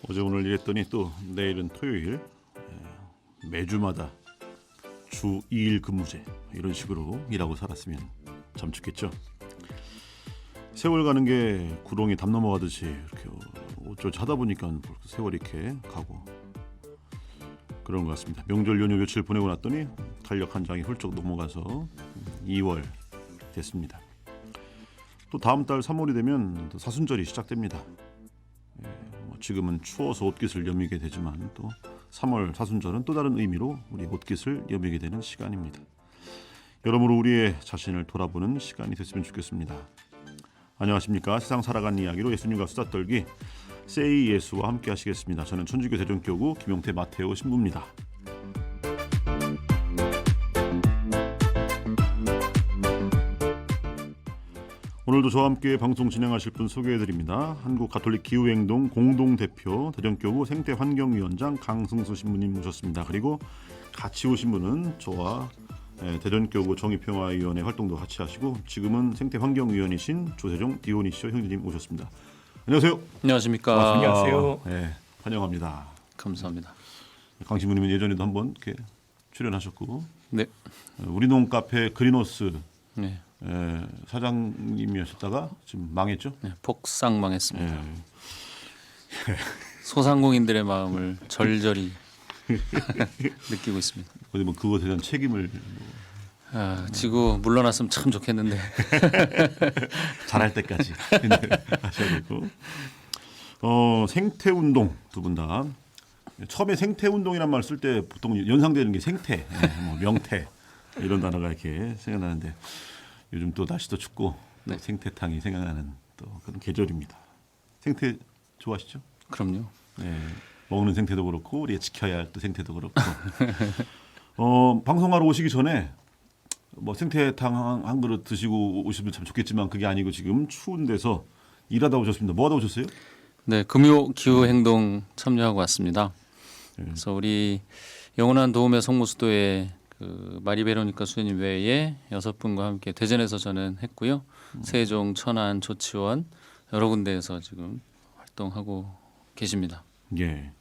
어제 오늘 일했더니 또 내일은 토요일 매주마다 주 2일 근무제 이런 식으로 일하고 살았으면 참 좋겠죠. 세월 가는 게 구렁이 담 넘어가듯이 이렇게 어쩌지 하다 보니까 세월이 이렇게 가고 그런 것 같습니다. 명절 연휴 며칠 보내고 났더니 달력 한 장이 훌쩍 넘어가서 2월 됐습니다. 또 다음 달 3월이 되면 또 사순절이 시작됩니다. 지금은 추워서 옷깃을 여미게 되지만 또 3월 사순절은 또 다른 의미로 우리 옷깃을 여미게 되는 시간입니다. 여러모로 우리의 자신을 돌아보는 시간이 됐으면 좋겠습니다. 안녕하십니까. 세상 살아가는 이야기로 예수님과 수다 떨기 세이 예수와 함께 하시겠습니다. 저는 천주교 대전교구 김용태 마테오 신부입니다. 오늘도 저와 함께 방송 진행하실 분 소개해드립니다. 한국가톨릭기후행동 공동대표 대전교구 생태환경위원장 강승수 신부님 모셨습니다. 그리고 같이 오신 분은 저와 대전교구 정의평화위원회 활동도 같이 하시고 지금은 생태환경위원이신 조세종 디오니시오 형제님 오셨습니다. 안녕하세요. 안녕하십니까. 안녕하세요. 네, 환영합니다. 감사합니다. 강 신부님은 예전에도 한번 이렇게 출연하셨고, 네. 우리 농 카페 그린호스 네. 사장님이셨다가 지금 망했죠? 네, 폭삭 망했습니다. 네. 소상공인들의 마음을 절절히 느끼고 있습니다. 어디 뭐 그것에 대한 책임을 지구 물러났으면 참 좋겠는데. 잘할 때까지 하셔야 되고. 생태운동 두 분 다 처음에 생태운동이란 말 쓸 때 보통 연상되는 게 생태, 뭐 명태 이런 단어가 이렇게 생각나는데 요즘 또 날씨도 춥고 네. 생태탕이 생각나는 또 그런 계절입니다. 생태 좋아하시죠? 그럼요. 네, 먹는 생태도 그렇고 우리가 지켜야 할 또 생태도 그렇고. 방송하러 오시기 전에 뭐 생태탕 한 그릇 드시고 오시면 참 좋겠지만 그게 아니고 지금 추운 데서 일하다 오셨습니다. 뭐 하다 오셨어요? 네, 금요 기후 행동 참여하고 왔습니다. 네. 그래서 우리 영원한 도움의 성모수도의 그 마리 베로니카 수녀님 외에 6분과 함께 대전에서 저는 했고요. 세종, 천안, 조치원 여러 군데에서 지금 활동하고 계십니다. 예.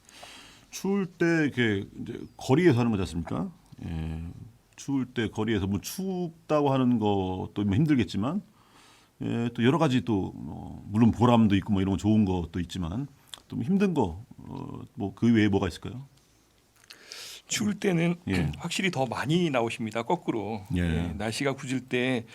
추울 때 이렇게 이제 거리에서 하는 거지 않습니까? 예. 추울 때 거리에서 뭐 춥다고 하는 것도 뭐 힘들겠지만 또 여러 가지 또 물론 보람도 있고 뭐 이런 거 좋은 것도 있지만 좀 힘든 거 뭐 그 외에 뭐가 있을까요? 추울 때는 예. 확실히 더 많이 나오십니다. 거꾸로. 예. 날씨가 굳을 때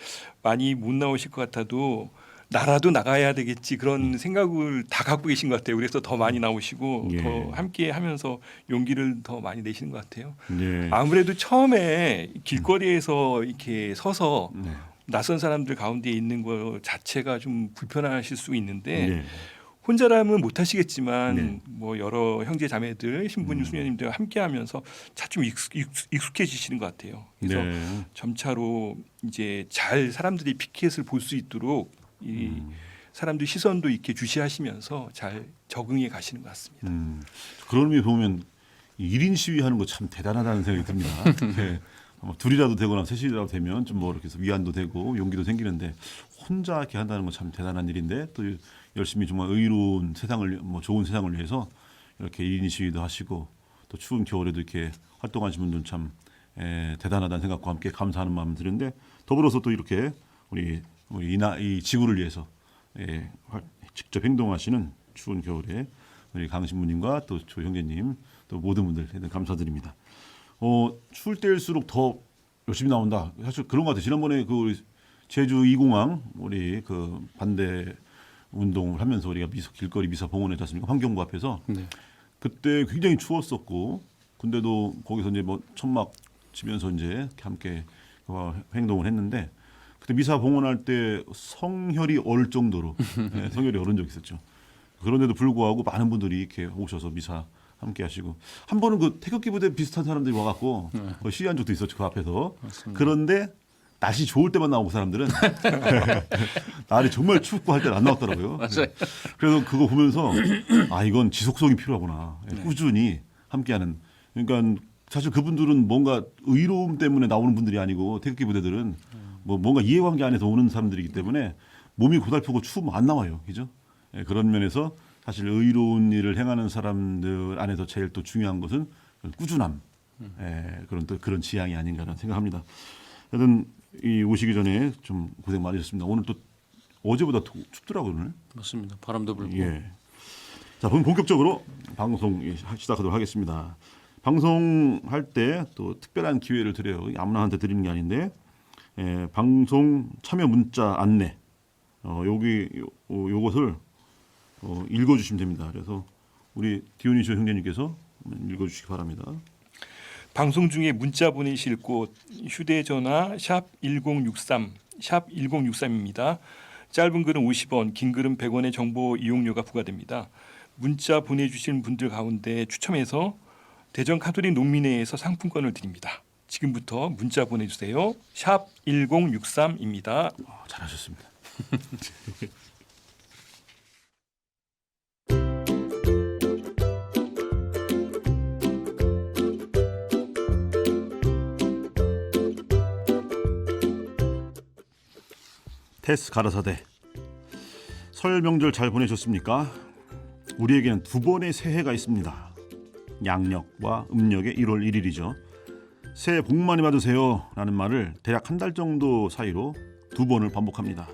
많이 못 나오실 것 같아도 나라도 나가야 되겠지 그런 생각을 다 갖고 계신 것 같아요. 그래서 더 많이 나오시고 예. 더 함께 하면서 용기를 더 많이 내시는 것 같아요. 예. 아무래도 처음에 길거리에서 이렇게 서서 네. 낯선 사람들 가운데 있는 것 자체가 좀 불편하실 수 있는데 예. 혼자라면 못 하시겠지만 네. 뭐 여러 형제 자매들 신부님 수녀님들 함께하면서 좀 익숙해지시는 것 같아요. 그래서 네. 점차로 이제 잘 사람들이 피켓을 볼 수 있도록 이 사람들 시선도 이렇게 주시하시면서 잘 적응해 가시는 것 같습니다. 그런 의미 보면 1인 시위하는 거 참 대단하다는 생각이 듭니다. 예. 둘이라도 되거나 셋이라도 되면 좀 뭐 이렇게 해서 위안도 되고 용기도 생기는데 혼자 이렇게 한다는 건 참 대단한 일인데 또 열심히 정말 의로운 세상을 뭐 좋은 세상을 위해서 이렇게 1인 시위도 하시고 또 추운 겨울에도 이렇게 활동하시는 분들은 참 대단하다는 생각과 함께 감사하는 마음을 드는데 더불어서 또 이렇게 우리 이 지구를 위해서 직접 행동하시는 추운 겨울에 우리 강 신부님과 또 조 형제님 또 모든 분들 대단히 감사드립니다. 추울 때일수록 더 열심히 나온다. 사실 그런 것 같아요. 지난번에 그 우리 제주 2공항 우리 그 반대 운동을 하면서 우리가 길거리 미사 봉헌했지 않습니까? 환경부 앞에서 네. 그때 굉장히 추웠었고 근데도 거기서 이제 뭐 천막 치면서 이제 함께 행동을 했는데 그때 미사 봉헌할 때 성혈이 얼 정도로 성혈이 얼은 적이 있었죠. 그런데도 불구하고 많은 분들이 이렇게 오셔서 미사 함께 하시고 한 번은 그 태극기 부대 비슷한 사람들이 와갖고 시위한 적도 있었죠. 그 앞에서. 맞습니다. 그런데 날씨 좋을 때만 나오고 사람들은 날이 정말 춥고 할 때는 안 나왔더라고요. 맞아요. 그래서 그거 보면서 이건 지속성이 필요하구나. 꾸준히 함께하는. 그러니까 사실 그분들은 뭔가 의로움 때문에 나오는 분들이 아니고 태극기 부대들은 뭐 뭔가 이해관계 안에서 오는 사람들이기 때문에 몸이 고달프고 추우면 안 나와요. 그죠? 그런 면에서 사실 의로운 일을 행하는 사람들 안에서 제일 또 중요한 것은 꾸준함, 그런 또 그런 지향이 아닌가라는 생각합니다. 하여튼 이 오시기 전에 좀 고생 많으셨습니다. 오늘 또 어제보다 더 춥더라고요 오늘. 맞습니다. 바람도 불고. 예. 자, 그럼 본격적으로 방송 시작하도록 하겠습니다. 방송할 때 또 특별한 기회를 드려요. 아무나한테 드리는 게 아닌데 방송 참여 문자 안내 요것을 읽어주시면 됩니다. 그래서 우리 디오니시오 형제님께서 읽어주시기 바랍니다. 방송 중에 문자 보내실 곳 휴대전화 샵 1063 샵 1063입니다. 짧은 글은 50원, 긴 글은 100원의 정보 이용료가 부과됩니다. 문자 보내주신 분들 가운데 추첨해서 대전 카톨릭 농민회에서 상품권을 드립니다. 지금부터 문자 보내주세요. 샵 1063입니다. 잘하셨습니다. 테스 가라사대 설 명절 잘 보내셨습니까? 우리에게는 두 번의 새해가 있습니다. 양력과 음력의 1월 1일이죠. 새해 복 많이 받으세요 라는 말을 대략 한 달 정도 사이로 두 번을 반복합니다.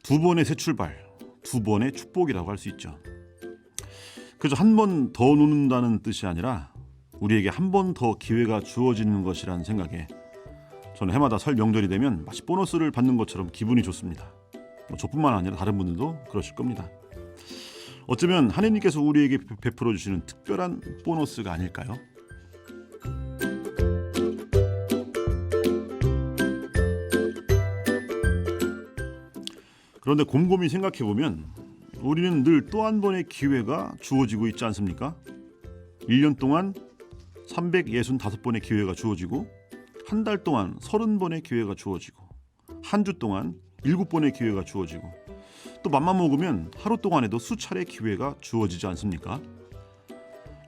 두 번의 새 출발, 두 번의 축복이라고 할 수 있죠. 그저 한 번 더 노는다는 뜻이 아니라 우리에게 한 번 더 기회가 주어지는 것이라는 생각에 저는 해마다 설 명절이 되면 마치 보너스를 받는 것처럼 기분이 좋습니다. 저뿐만 아니라 다른 분들도 그러실 겁니다. 어쩌면 하느님께서 우리에게 베풀어 주시는 특별한 보너스가 아닐까요? 그런데 곰곰이 생각해 보면 우리는 늘 또 한 번의 기회가 주어지고 있지 않습니까? 1년 동안 365번의 기회가 주어지고 한 달 동안 30번의 기회가 주어지고 한 주 동안 7번의 기회가 주어지고 또 맘만 먹으면 하루 동안에도 수차례 기회가 주어지지 않습니까?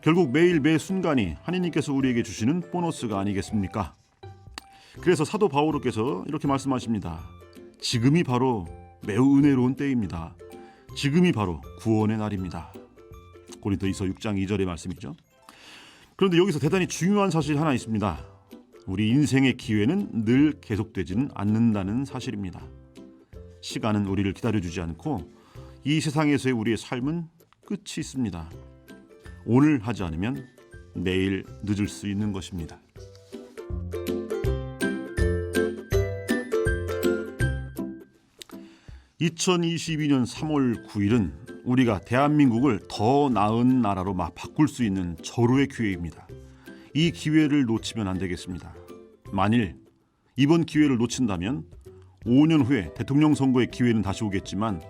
결국 매일 매 순간이 하느님께서 우리에게 주시는 보너스가 아니겠습니까? 그래서 사도 바오로께서 이렇게 말씀하십니다. 지금이 바로 매우 은혜로운 때입니다. 지금이 바로 구원의 날입니다. 고린도이서 6장 2절의 말씀이죠. 그런데 여기서 대단히 중요한 사실이 하나 있습니다. 우리 인생의 기회는 늘 계속되지는 않는다는 사실입니다. 시간은 우리를 기다려주지 않고 이 세상에서의 우리의 삶은 끝이 있습니다. 오늘 하지 않으면 내일 늦을 수 있는 것입니다. (2022년 3월 9일은) 우리가 대한민국을 더 나은 나라로 바꿀 수 있는 절호의 기회입니다. 이 기회를 놓치면 안 되겠습니다. 만일 이번 기회를 놓친다면 5년 후에 대통령 선거의 기회는 다시 오겠지만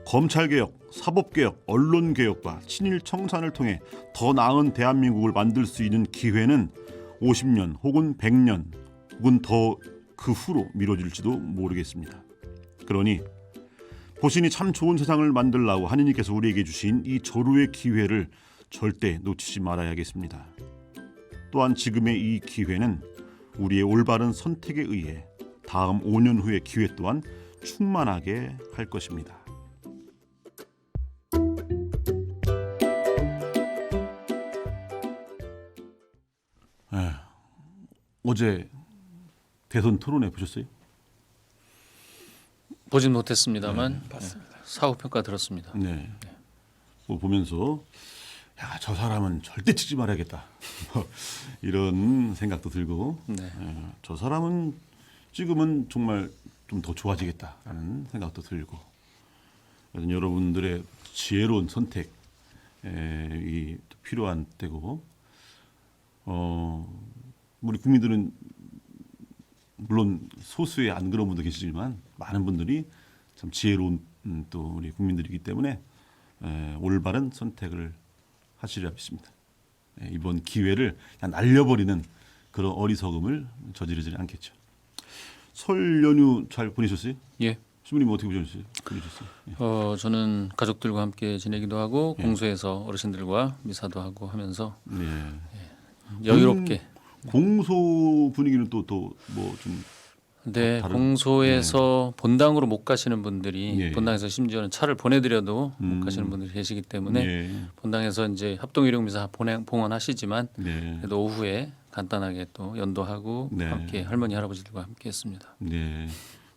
검찰개혁, 사법개혁, 언론개혁과 친일 청산을 통해 더 나은 대한민국을 만들 수 있는 기회는 50년 혹은 100년 혹은 더 그 후로 미뤄질지도 모르겠습니다. 그러니 보시니 참 좋은 세상을 만들라고 하느님께서 우리에게 주신 이 절호의 기회를 절대 놓치지 말아야겠습니다. 또한 지금의 이 기회는 우리의 올바른 선택에 의해 다음 5년 후의 기회 또한 충만하게 할 것입니다. 어제 대선 토론회 보셨어요? 보진 못했습니다만 사후 평가 들었습니다. 네. 뭐 보면서 야, 저 사람은 절대 찍지 말아야겠다. 이런 생각도 들고 네. 저 사람은 찍으면 정말 좀 더 좋아지겠다라는 생각도 들고 여러분들의 지혜로운 선택이 필요한 때고 우리 국민들은 물론 소수의 안 그런 분도 계시지만 많은 분들이 참 지혜로운 또 우리 국민들이기 때문에 올바른 선택을 하시리라 믿습니다. 이번 기회를 그냥 날려버리는 그런 어리석음을 저지르지 않겠죠. 설 연휴 잘 보내셨어요? 예. 신부님 어떻게 보내셨어요? 예. 저는 가족들과 함께 지내기도 하고 공소에서 어르신들과 미사도 하고 하면서 네. 여유롭게. 공소 분위기는 또 뭐 좀 네, 다른- 공소에서 본당으로 못 가시는 분들이 예. 본당에서 심지어는 차를 보내드려도 음. 못 가시는 분들이 계시기 때문에 예. 본당에서 이제 합동일용미사 봉헌하시지만 네. 그래도 오후에 간단하게 또 연도하고 네. 함께 할머니 할아버지들과 함께했습니다. 네.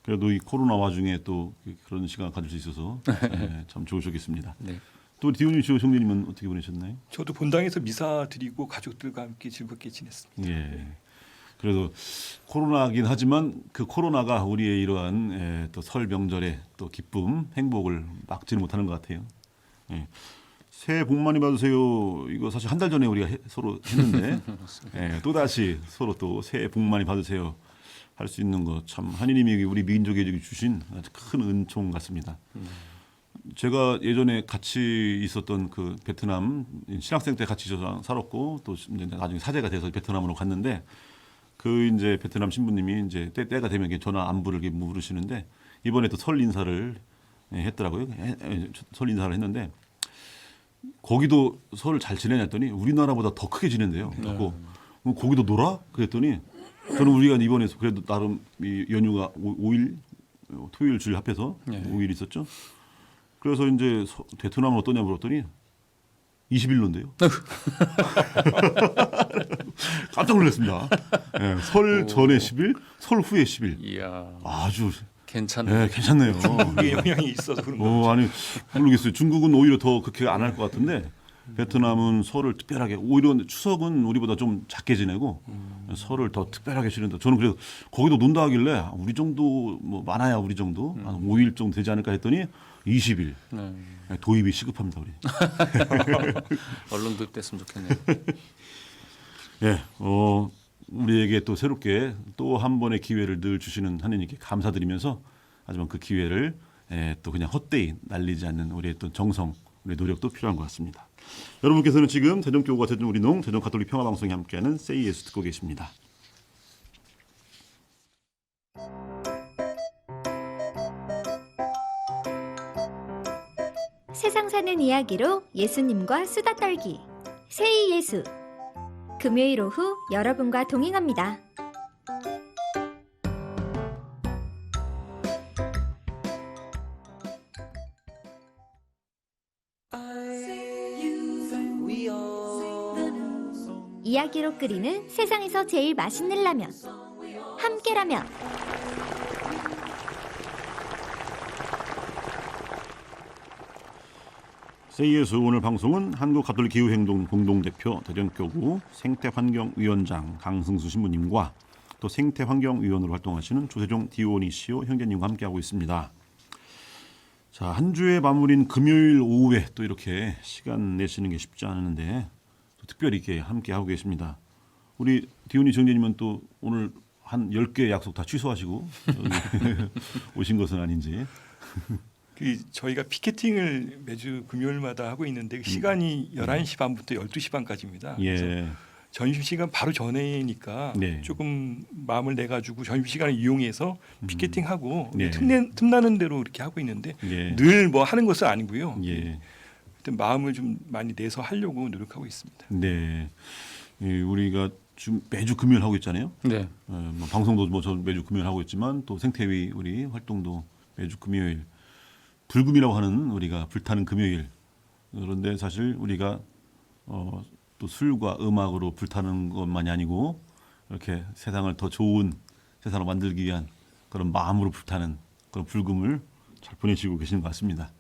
그래도 이 코로나 와중에 또 그런 시간 가질 수 있어서 참 좋으셨겠습니다. 네. 또 디오니 형제님은 어떻게 보내셨나요? 저도 본당에서 미사 드리고 가족들과 함께 즐겁게 지냈습니다. 예. 그래도 코로나긴 하지만 그 코로나가 우리의 이러한 또 설 명절의 또 기쁨, 행복을 막지는 못하는 것 같아요. 예. 새해 복 많이 받으세요. 이거 사실 한 달 전에 우리가 서로 했는데 또 다시 서로 또 새해 복 많이 받으세요 할 수 있는 거 참 하느님이 우리 민족에게 주신 아주 큰 은총 같습니다. 제가 예전에 같이 있었던 그 베트남 신학생 때 같이 살았고 또 이제 나중에 사제가 돼서 베트남으로 갔는데 그 이제 베트남 신부님이 이제 때가 되면 이렇게 전화 안부를 이렇게 물으시는데 이번에 또 설 인사를 했더라고요. 설 인사를 했는데 거기도 설 잘 지내냐 했더니 우리나라보다 더 크게 지낸대요. 그래서 거기도 놀아? 그랬더니 저는 우리가 이번에 그래도 나름 이 연휴가 5일 토요일 주일 합해서 네. 5일 있었죠. 그래서 이제 베트남은 어떠냐 물었더니 20일로인데요. 깜짝 놀랐습니다. 네, 설 전에 10일, 설 후에 10일. 이야, 아주 괜찮네. 네, 괜찮네요. 그게 영향이 있어서 그런 거죠. 아니 모르겠어요. 중국은 오히려 더 그렇게 안 할 것 같은데 베트남은 설을 특별하게 오히려 추석은 우리보다 좀 작게 지내고 설을 더 특별하게 지낸다. 저는 그래서 거기도 논다 하길래 우리 정도 뭐 많아야 우리 정도 한 5일 정도 되지 않을까 했더니 20일 네. 도입이 시급합니다 우리. 얼른 도입됐으면 좋겠네요. 예, 우리에게 또 새롭게 또 한 번의 기회를 늘 주시는 하느님께 감사드리면서 하지만 그 기회를 또 그냥 헛되이 날리지 않는 우리의 또 정성, 우리의 노력도 필요한 것 같습니다. 여러분께서는 지금 대전교구와 대전우리농, 대전가톨릭 평화방송이 함께하는 Say Yes 듣고 계십니다. 세상 사는 이야기로 예수님과 수다 떨기 세이 예수 금요일 오후 여러분과 동행합니다. 이야기로 끓이는 세상에서 제일 맛있는 라면 함께라면. Say Yes 오늘 방송은 한국가톨릭 기후행동 공동대표 대전교구 생태환경위원장 강승수 신부님과 또 생태환경위원으로 활동하시는 조세종 디오니시오 형제님과 함께하고 있습니다. 자, 한 주의 마무리인 금요일 오후에 또 이렇게 시간 내시는 게 쉽지 않은데 또 특별히 이렇게 함께하고 계십니다. 우리 디오니시 형제님은 또 오늘 한 10개 약속 다 취소하시고 오신 것은 아닌지. 저희가 피켓팅을 매주 금요일마다 하고 있는데 그 시간이 11시 반부터 12시 반까지입니다. 그래서 예. 점심시간 바로 전에니까 네. 조금 마음을 내가지고 점심시간을 이용해서 피켓팅하고 네. 틈나는 대로 이렇게 하고 있는데 예. 늘 뭐 하는 것은 아니고요. 예. 하여튼 마음을 좀 많이 내서 하려고 노력하고 있습니다. 네. 우리가 지금 매주 금요일 하고 있잖아요. 네. 뭐 방송도 뭐 저 매주 금요일 하고 있지만 또 생태위 우리 활동도 매주 금요일 불금이라고 하는 우리가 불타는 금요일. 그런데 사실 우리가 또 술과 음악으로 불타는 것만이 아니고 이렇게 세상을 더 좋은 세상으로 만들기 위한 그런 마음으로 불타는 그런 불금을 잘 보내시고 계시는 것 같습니다.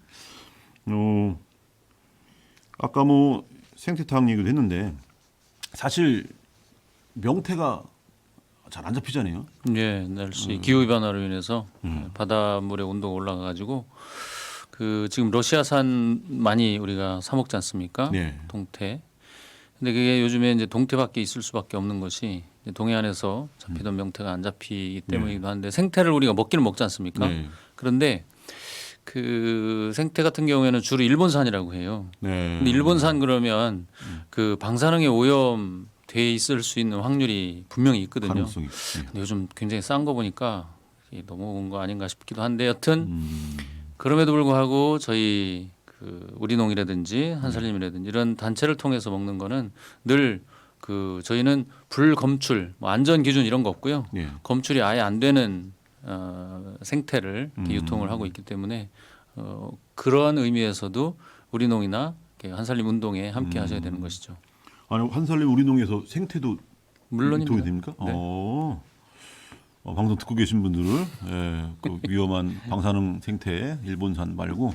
아까 뭐 생태탕 얘기를 했는데 사실 명태가 잘 안 잡히잖아요. 예, 날씨 기후 변화로 인해서 바닷물의 온도가 올라가가지고 그 지금 러시아산 많이 우리가 사 먹지 않습니까? 네. 동태. 근데 그게 요즘에 이제 동태밖에 있을 수밖에 없는 것이 이제 동해안에서 잡히던 명태가 안 잡히기 때문이기도 한데 생태를 우리가 먹기는 먹지 않습니까? 네. 그런데 그 생태 같은 경우에는 주로 일본산이라고 해요. 네. 근데 일본산 그러면 그 방사능에 오염돼 있을 수 있는 확률이 분명히 있거든요. 가능성이 있어요. 근데 요즘 굉장히 싼 거 보니까 이게 너무 온 거 아닌가 싶기도 한데 여튼 그럼에도 불구하고 저희 그 우리농이라든지 한살림이라든지 이런 단체를 통해서 먹는 거는 늘 그 저희는 불검출 뭐 안전 기준 이런 거 없고요. 네. 검출이 아예 안 되는 생태를 이렇게 유통을 하고 있기 때문에 그러한 의미에서도 우리농이나 이렇게 한살림 운동에 함께 하셔야 되는 것이죠. 아니 한살림 우리농에서 생태도 물론입니다. 유통이 됩니까? 네. 방송 듣고 계신 분들, 그 위험한 방사능 생태 일본산 말고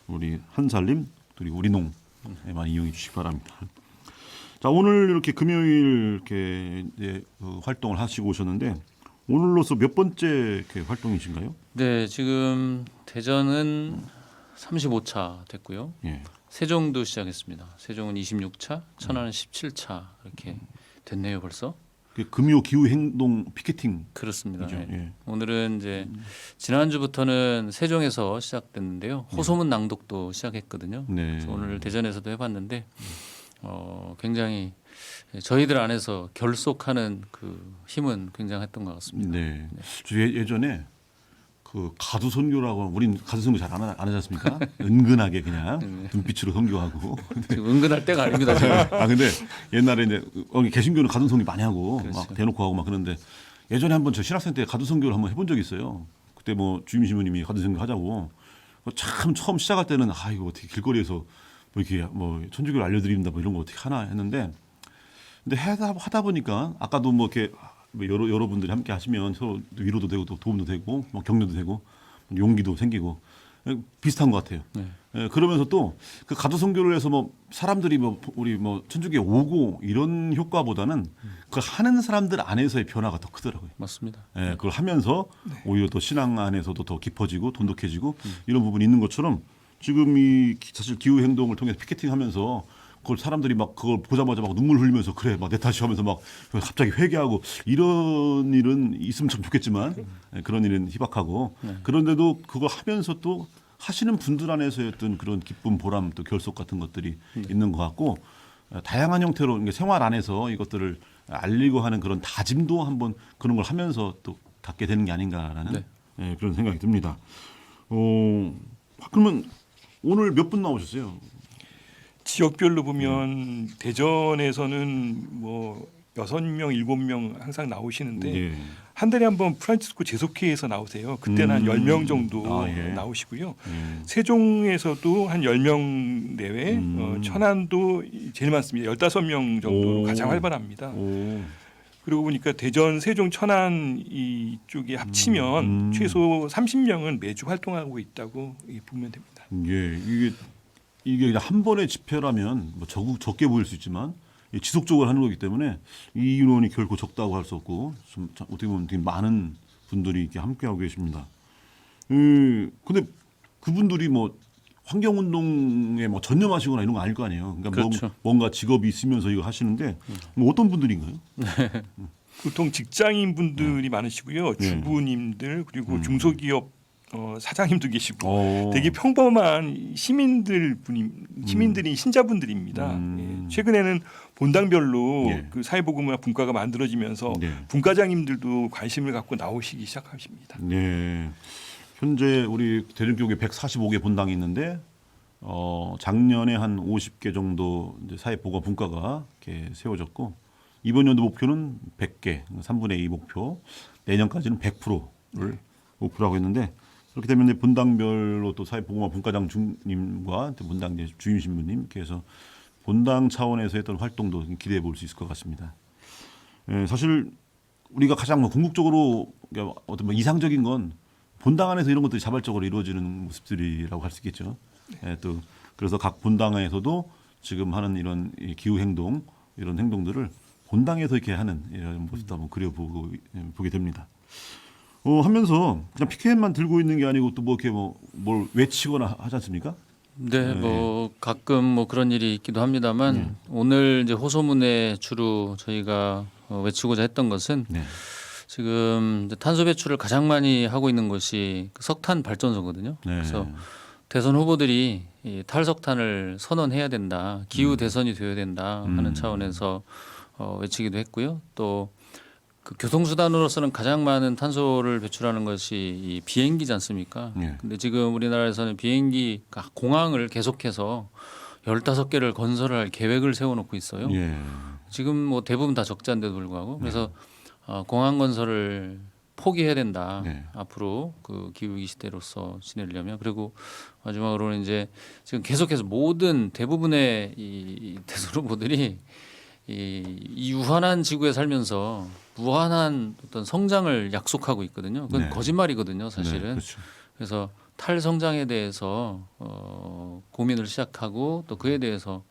우리 한살림 그리고 우리농에만 이용해 주시기 바랍니다. 자, 오늘 이렇게 금요일 이렇게 이제 활동을 하시고 오셨는데 오늘로서 몇 번째 이렇게 활동이신가요? 네, 지금 대전은 35차 됐고요. 예. 세종도 시작했습니다. 세종은 26차, 천안은 17차 이렇게 됐네요, 벌써. 그 금요 기후 행동 피켓팅. 그렇습니다. 그죠? 네. 예. 오늘은 이제 지난주부터는 세종에서 시작됐는데요. 호소문 낭독도 시작했거든요. 네. 그래서 오늘 대전에서도 해봤는데 굉장히 저희들 안에서 결속하는 그 힘은 굉장했던 것 같습니다. 네. 저 예전에 그 가두 선교라고 우린 가두 선교 잘 안 하지 않습니까? 은근하게 그냥 눈빛으로 선교하고. 지금 은근할 때가 아닙니다. 지금. 근데 옛날에 이제 개신교는 가두 선교 많이 하고 그렇죠. 막 대놓고 하고 막 그런데 예전에 한번 저 신학생 때 가두 선교를 한번 해본 적이 있어요. 그때 뭐 주임 신부님이 가두 선교 하자고 참 처음 시작할 때는 이거 어떻게 길거리에서 뭐 이렇게 뭐 천주교를 알려드린다 뭐 이런 거 어떻게 하나 했는데 근데 하다 보니까 아까도 뭐 이렇게 뭐 여러분들이 함께 하시면 서로 위로도 되고 또 도움도 되고 뭐 격려도 되고 용기도 생기고 비슷한 것 같아요. 네. 그러면서 또 그 가두 선교를 해서 뭐 사람들이 뭐 우리 뭐 천주교에 오고 이런 효과보다는 그 하는 사람들 안에서의 변화가 더 크더라고요. 맞습니다. 그걸 하면서 오히려 또 신앙 안에서도 더 깊어지고 돈독해지고 이런 부분이 있는 것처럼 지금 이 사실 기후 행동을 통해서 피켓팅하면서 그걸 사람들이 막 그걸 보자마자 막 눈물 흘리면서 그래 막 내 탓이 하면서 막 갑자기 회개하고 이런 일은 있으면 참 좋겠지만 그런 일은 희박하고 그런데도 그거 하면서 또 하시는 분들 안에서의 어떤 그런 기쁨 보람 또 결속 같은 것들이 있는 것 같고 다양한 형태로 이게 생활 안에서 이것들을 알리고 하는 그런 다짐도 한번 그런 걸 하면서 또 갖게 되는 게 아닌가라는 그런 생각이 듭니다. 그러면 오늘 몇 분 나오셨어요? 지역별로 보면 대전에서는 뭐 6명, 7명 항상 나오시는데 예. 한 달에 한 번 프란치스코 제속회에서 나오세요. 그때는 한 10명 정도 예. 나오시고요. 세종에서도 한 10명 내외, 천안도 제일 많습니다. 15명 정도로 가장 활발합니다. 그러고 보니까 대전, 세종, 천안 이쪽에 합치면 최소 30명은 매주 활동하고 있다고 보면 됩니다. 예, 이게 한 번의 집회라면 뭐 적게 보일 수 있지만 지속적으로 하는 거기 때문에 이 인원이 결코 적다고 할 수 없고 좀 어떻게 보면 되게 많은 분들이 이렇게 함께하고 계십니다. 근데 그분들이 뭐 환경운동에 뭐 전념하시거나 이런 거 아닐 거 아니에요. 그러니까 그렇죠. 뭔가 직업이 있으면서 이거 하시는데 뭐 어떤 분들인가요? 보통 직장인 분들이 많으시고요. 주부님들 그리고 중소기업 사장님도 계시고 되게 평범한 시민들이 신자분들입니다. 예. 최근에는 본당별로 그 사회보급문화 분과가 만들어지면서 분과장님들도 관심을 갖고 나오시기 시작하십니다. 네. 현재 우리 대전교회 145개 본당이 있는데 작년에 한 50개 정도 이제 사회보급 분과가 이렇게 세워졌고 이번 연도 목표는 100개, 3분의 2 목표. 내년까지는 100%를 목표로 하고 있는데 그렇게 되면 이제 본당별로 또 사회보고마 분과장 주님과 본당 주임 신부님 이렇게 해서 본당 차원에서 했던 활동도 기대해 볼 수 있을 것 같습니다. 사실 우리가 가장 뭐 궁극적으로 어떤 뭐 이상적인 건 본당 안에서 이런 것들이 자발적으로 이루어지는 모습들이라고 할 수 있겠죠. 또 그래서 각 본당에서도 지금 하는 이런 기후 행동 이런 행동들을 본당에서 이렇게 하는 이런 모습도 한번 그려보게 됩니다. 하면서 그냥 피켓만 들고 있는 게 아니고 또 뭐 이렇게 뭘 외치거나 하지 않습니까? 네, 뭐 가끔 뭐 그런 일이 있기도 합니다만 오늘 이제 호소문에 주로 저희가 외치고자 했던 것은 지금 이제 탄소 배출을 가장 많이 하고 있는 것이 그 석탄 발전소거든요. 그래서 대선 후보들이 이 탈석탄을 선언해야 된다, 기후 대선이 되어야 된다 하는 차원에서 외치기도 했고요. 또 그 교통수단으로서는 가장 많은 탄소를 배출하는 것이 이 비행기지 않습니까? 근데 지금 우리나라에서는 비행기 공항을 계속해서 15개를 건설할 계획을 세워놓고 있어요. 지금 뭐 대부분 다 적자인데도 불구하고 그래서 공항 건설을 포기해야 된다. 네. 앞으로 그 기후위기 시대로서 지내려면. 그리고 마지막으로는 이제 지금 계속해서 모든 대부분의 이 대선 후보들이 이 유한한 지구에 살면서 무한한 어떤 성장을 약속하고 있거든요. 그건 네. 거짓말이거든요, 사실은. 네, 그렇죠. 그래서 탈성장에 대해서 고민을 시작하고 또 그에 대해서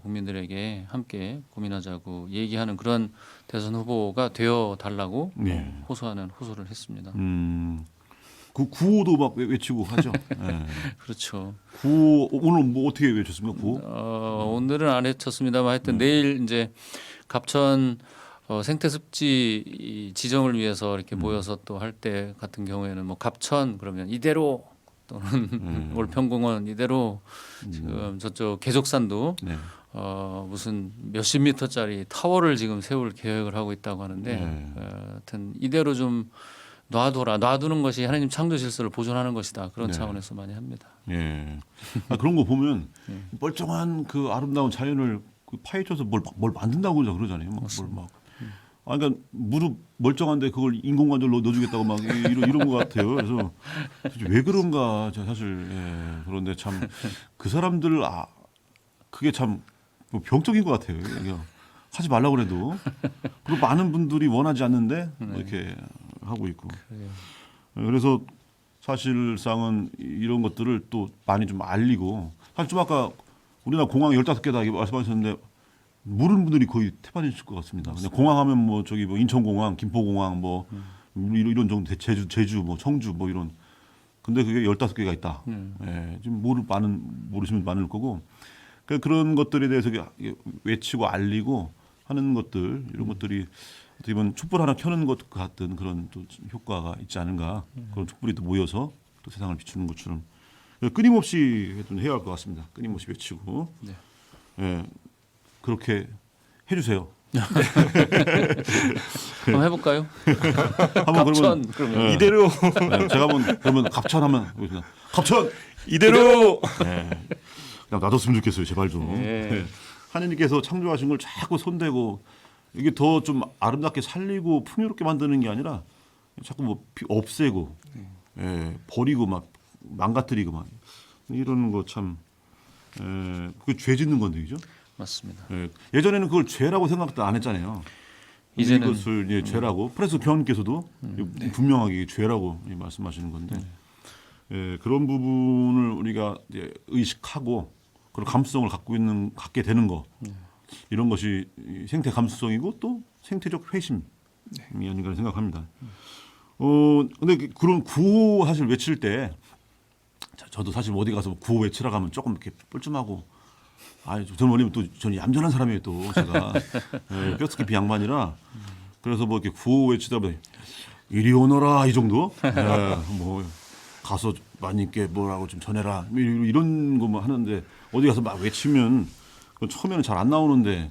국민들에게 함께 고민하자고 얘기하는 그런 대선 후보가 되어 달라고 네. 호소를 했습니다. 그 구호도 막 외치고 하죠. 네. 그렇죠. 구호 오늘 뭐 어떻게 외쳤습니까? 구호? 오늘은 안 해쳤습니다만 하여튼 내일 이제 갑천 생태습지 지정을 위해서 이렇게 모여서 또 할 때 같은 경우에는 뭐 갑천 그러면 이대로 또는 올평공원 이대로 지금 저쪽 계족산도 네. 무슨 몇십 미터짜리 타워를 지금 세울 계획을 하고 있다고 하는데 네. 하여튼 이대로 좀 놔두는 것이 하나님 창조 질서를 보존하는 것이다 그런 네. 차원에서 많이 합니다. 예. 그런 거 보면 멀쩡한 그 아름다운 자연을 그 파헤쳐서 뭘 만든다고 그러잖아요. 뭘 막. 그러니까 무릎 멀쩡한데 그걸 인공관절로 넣어주겠다고 막 이런 것 같아요. 그래서 왜 그런가 사실 그런데 참 그 사람들 그게 참 병적인 것 같아요. 그냥 하지 말라고 그래도 그리고 많은 분들이 원하지 않는데 뭐 이렇게 하고 있고. 그래서 사실상은 이런 것들을 또 많이 좀 알리고 사실 좀 아까 우리나라 공항 15개다 말씀하셨는데 모르는 분들이 거의 태반이실 것 같습니다. 그냥 공항하면 뭐 저기 뭐 인천공항, 김포공항 뭐 이런 정도 제주 뭐 청주 뭐 이런 근데 그게 15개가 있다. 예, 지금 모르시면 많을 거고 그런 것들에 대해서 외치고 알리고 하는 것들 이런 것들이 어떻게 보면 촛불 하나 켜는 것 같은 그런 또 효과가 있지 않은가 그런 촛불이 또 모여서 또 세상을 비추는 것처럼 끊임없이 좀 해야 할 것 같습니다. 끊임없이 외치고 네. 예, 그렇게 해주세요. 한번 해볼까요? 한번 갑천 그러면 그러면 예. 이대로 제가 한번 그러면 갑천하면 갑천 이대로 네. 그냥 놔뒀으면 좋겠어요. 제발 좀. 예. 네. 하느님께서 창조하신 걸 자꾸 손대고 이게 더 좀 아름답게 살리고 풍요롭게 만드는 게 아니라 자꾸 뭐 없애고 버리고 막 망가뜨리고 막 이러는 거 참 그게 죄 짓는 건데 그죠? 맞습니다. 예전에는 그걸 죄라고 생각도 안 했잖아요. 이제는 이것을 죄라고 프레스 교황님께서도 분명하게 죄라고 말씀하시는 건데 그런 부분을 우리가 이제 의식하고 그런 감수성을 갖게 되는 거 이런 것이 생태 감수성이고 또 생태적 회심이 아닌가 생각합니다. 근데 그런 구호 사실 외칠 때 저도 사실 어디 가서 구호 외치라고 하면 조금 이렇게 뻘쭘하고 저는 뭐냐면 또 저는 얌전한 사람이에요 또 제가 뼈스키피 양반이라 그래서 뭐 이렇게 구호 외치다 보니 이리 오너라 이 정도 뭐 가서 마님께 뭐라고 좀 전해라 이런 거만 하는데 어디 가서 막 외치면 그건 처음에는 잘 안 나오는데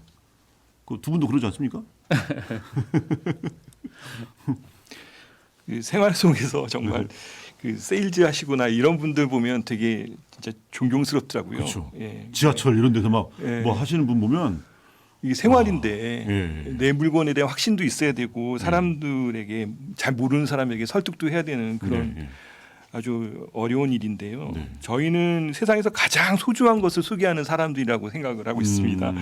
그 두 분도 그러지 않습니까? 그 생활 속에서 정말 그 세일즈 하시거나 이런 분들 보면 되게 진짜 존경스럽더라고요. 그렇죠. 예. 지하철 이런 데서 막 예. 뭐 하시는 분 보면 이게 생활인데 예. 내 물건에 대한 확신도 있어야 되고 사람들에게 잘 모르는 사람에게 설득도 해야 되는 그런 예. 아주 어려운 일인데요. 네. 저희는 세상에서 가장 소중한 것을 소개하는 사람들이라고 생각을 하고 있습니다.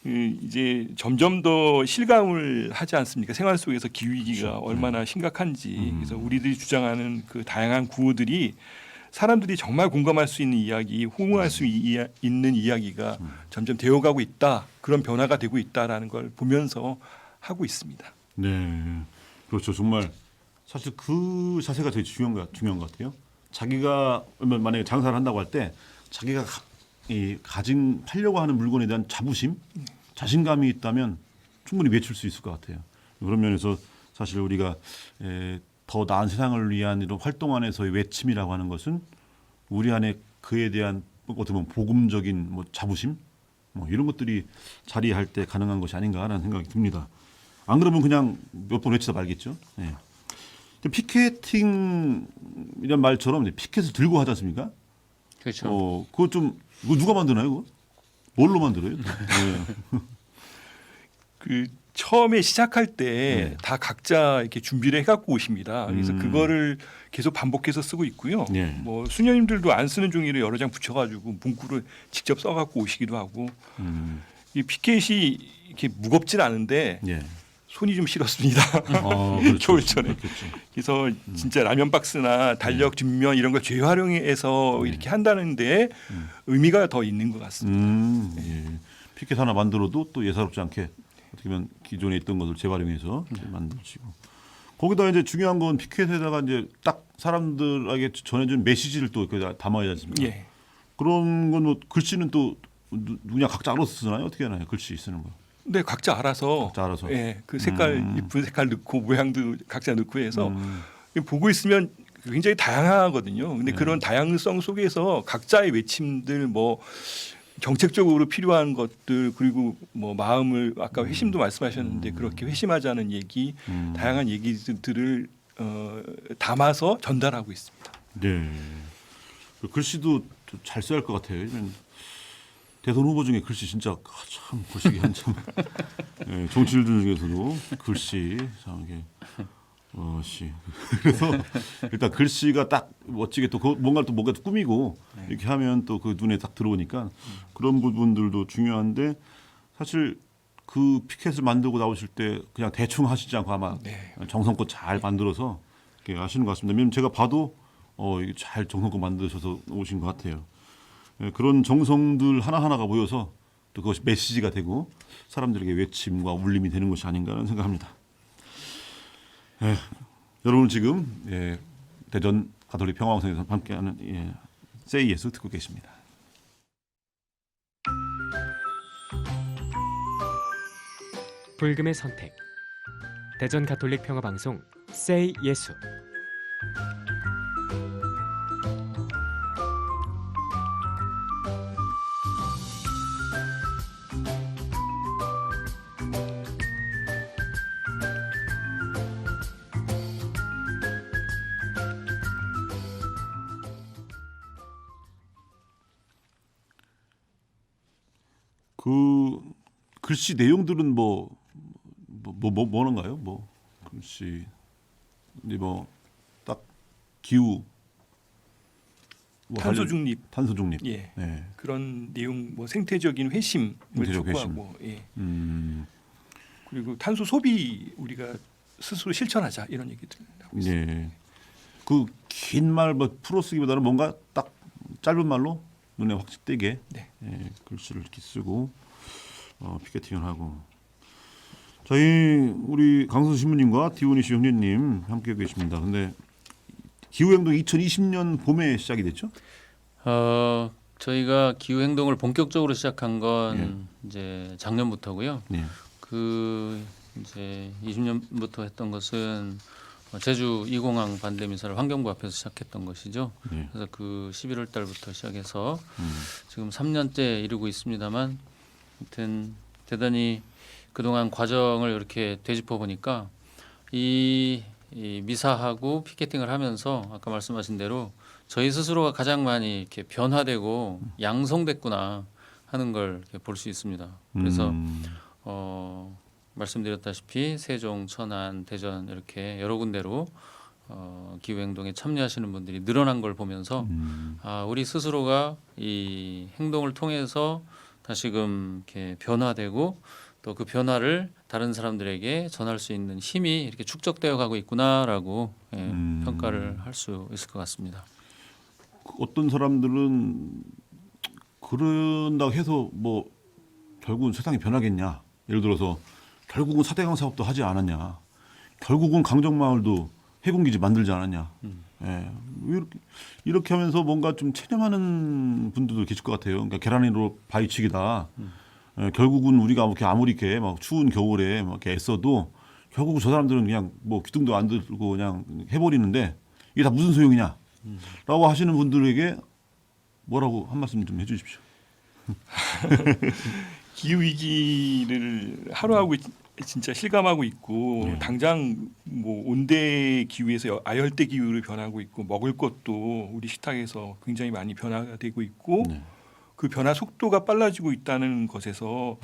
이제 점점 더 실감을 하지 않습니까? 생활 속에서 기후위기가 얼마나 심각한지. 그래서 우리들이 주장하는 그 다양한 구호들이 사람들이 정말 공감할 수 있는 이야기, 호응할 수 있는 이야기가 점점 되어가고 있다. 그런 변화가 되고 있다라는 걸 보면서 하고 있습니다. 네, 그렇죠. 정말 사실 그 자세가 되게 중요한 것 같아요. 자기가 만약에 장사를 한다고 할 때 자기가 팔려고 하는 물건에 대한 자부심, 자신감이 있다면 충분히 외칠 수 있을 것 같아요. 그런 면에서 사실 우리가 더 나은 세상을 위한 이런 활동 안에서의 외침이라고 하는 것은 우리 안에 그에 대한 어떻게 보면 복음적인 뭐 자부심, 뭐 이런 것들이 자리할 때 가능한 것이 아닌가라는 생각이 듭니다. 안 그러면 그냥 몇 번 외치다 말겠죠. 네. 피켓팅이란 말처럼 피켓을 들고 하지 않습니까? 그렇죠. 그거 누가 만드나요? 그거? 뭘로 만들어요? 네. 그 처음에 시작할 때 네. 다 각자 이렇게 준비를 해갖고 오십니다. 그래서 그거를 계속 반복해서 쓰고 있고요. 네. 뭐 수녀님들도 안 쓰는 종이를 여러 장 붙여가지고 문구를 직접 써갖고 오시기도 하고 이 피켓이 이렇게 무겁진 않은데 예. 손이 좀 시렸습니다. 그렇죠. 겨울철에. 그렇겠죠. 그래서 진짜 라면 박스나 달력 뒷면 이런 걸 재활용해서 이렇게 한다는데 의미가 더 있는 것 같습니다. 예. 피켓 하나 만들어도 또 예사롭지 않게 어떻게 보면 기존에 있던 것을 재활용해서 만드시고 거기다 이제 중요한 건 피켓에다가 이제 딱 사람들에게 전해준 메시지를 또 거기다 담아야 하지 않습니까? 예. 그런 건 뭐 글씨는 또 누구냐 각자 알아서 쓰나요? 어떻게 하나요? 글씨 쓰는 거. 네, 각자 알아서. 각자 알아서. 예, 그 색깔 예쁜 색깔 넣고 모양도 각자 넣고 해서 보고 있으면 굉장히 다양하거든요. 근데 그런 다양성 속에서 각자의 외침들 뭐 정책적으로 필요한 것들 그리고 뭐 마음을 아까 회심도 말씀하셨는데 그렇게 회심하자는 얘기, 다양한 얘기들을 담아서 전달하고 있습니다. 네. 그 글씨도 잘 써야 할 것 같아요. 요즘엔 대선 후보 중에 글씨 진짜 참 글씨가 한참 네, 정치인들 중에서도 글씨 참 이게 씨 그래서 일단 글씨가 딱 멋지게 또 뭔가 또 뭔가 꾸미고 이렇게 하면 또 그 눈에 딱 들어오니까 그런 부분들도 중요한데 사실 그 피켓을 만들고 나오실 때 그냥 대충 하시지 않고 아마 네. 정성껏 잘 만들어서 이렇게 하시는 것 같습니다. 왜냐면 제가 봐도 이게 잘 정성껏 만드셔서 오신 것 같아요. 예, 그런 정성들 하나하나가 모여서 또 그것이 메시지가 되고 사람들에게 외침과 울림이 되는 것이 아닌가라는 생각합니다. 예, 여러분 지금 대전 가톨릭 평화방송에서 함께하는 Say Yes 듣고 계십니다. 불금의 선택. 대전 가톨릭 평화방송 Say 예수. 그 글씨 내용들은 뭐는가요? 뭐 글씨 이제 뭐 딱 기후 뭐 탄소 관련- 중립, 탄소 중립. 예, 네. 그런 내용, 뭐 생태적인 회심을 생태적 촉구하고, 예. 음, 그리고 탄소 소비 우리가 스스로 실천하자 이런 얘기들 하고 있습니다. 네. 그 긴 말 뭐 풀어쓰기보다는 뭔가 딱 짧은 말로 눈에 확 띄게 네. 글씨를 이렇게 쓰고 피켓팅을 하고 저희 우리 강선수 신부님과 디오니 씨 형제님 함께 계십니다. 근데 기후행동 2020년 봄에 시작이 됐죠? 저희가 기후 행동을 본격적으로 시작한 건 이제 작년부터고요. 네. 그 이제 20년부터 했던 것은 제주 2공항 반대 미사를 환경부 앞에서 시작했던 것이죠. 네. 그래서 그 11월 달부터 시작해서 지금 3년째 이루고 있습니다만, 하여튼 대단히 그동안 과정을 이렇게 되짚어 보니까 이 미사하고 피켓팅을 하면서 아까 말씀하신 대로 저희 스스로가 가장 많이 이렇게 변화되고 양성됐구나 하는 걸 볼 수 있습니다. 그래서 말씀드렸다시피 세종, 천안, 대전 이렇게 여러 군데로 기후 행동에 참여하시는 분들이 늘어난 걸 보면서 우리 스스로가 이 행동을 통해서 다시금 이렇게 변화되고 또 그 변화를 다른 사람들에게 전할 수 있는 힘이 이렇게 축적되어 가고 있구나라고 평가를 할 수 있을 것 같습니다. 어떤 사람들은 그런다고 해서 뭐 결국은 세상이 변하겠냐? 예를 들어서 결국은 사대강 사업도 하지 않았냐? 결국은 강정마을도 해군기지 만들지 않았냐? 이렇게 하면서 뭔가 좀 체념하는 분들도 계실 것 같아요. 그러니까 계란으로 바위치기다. 결국은 우리가 아무리 이렇게 막 추운 겨울에 막 이렇게 애써도 결국 저 사람들은 그냥 뭐 귀등도 안 들고 그냥 해버리는데 이게 다 무슨 소용이냐? 라고 하시는 분들에게 뭐라고 한 말씀 좀 해주십시오. 기후 위기를 하루하루 진짜 실감하고 있고 당장 뭐 온대 기후에서 아열대 기후로 변하고 있고 먹을 것도 우리 식탁에서 굉장히 많이 변화가 되고 있고 그 변화 속도가 빨라지고 있다는 것에서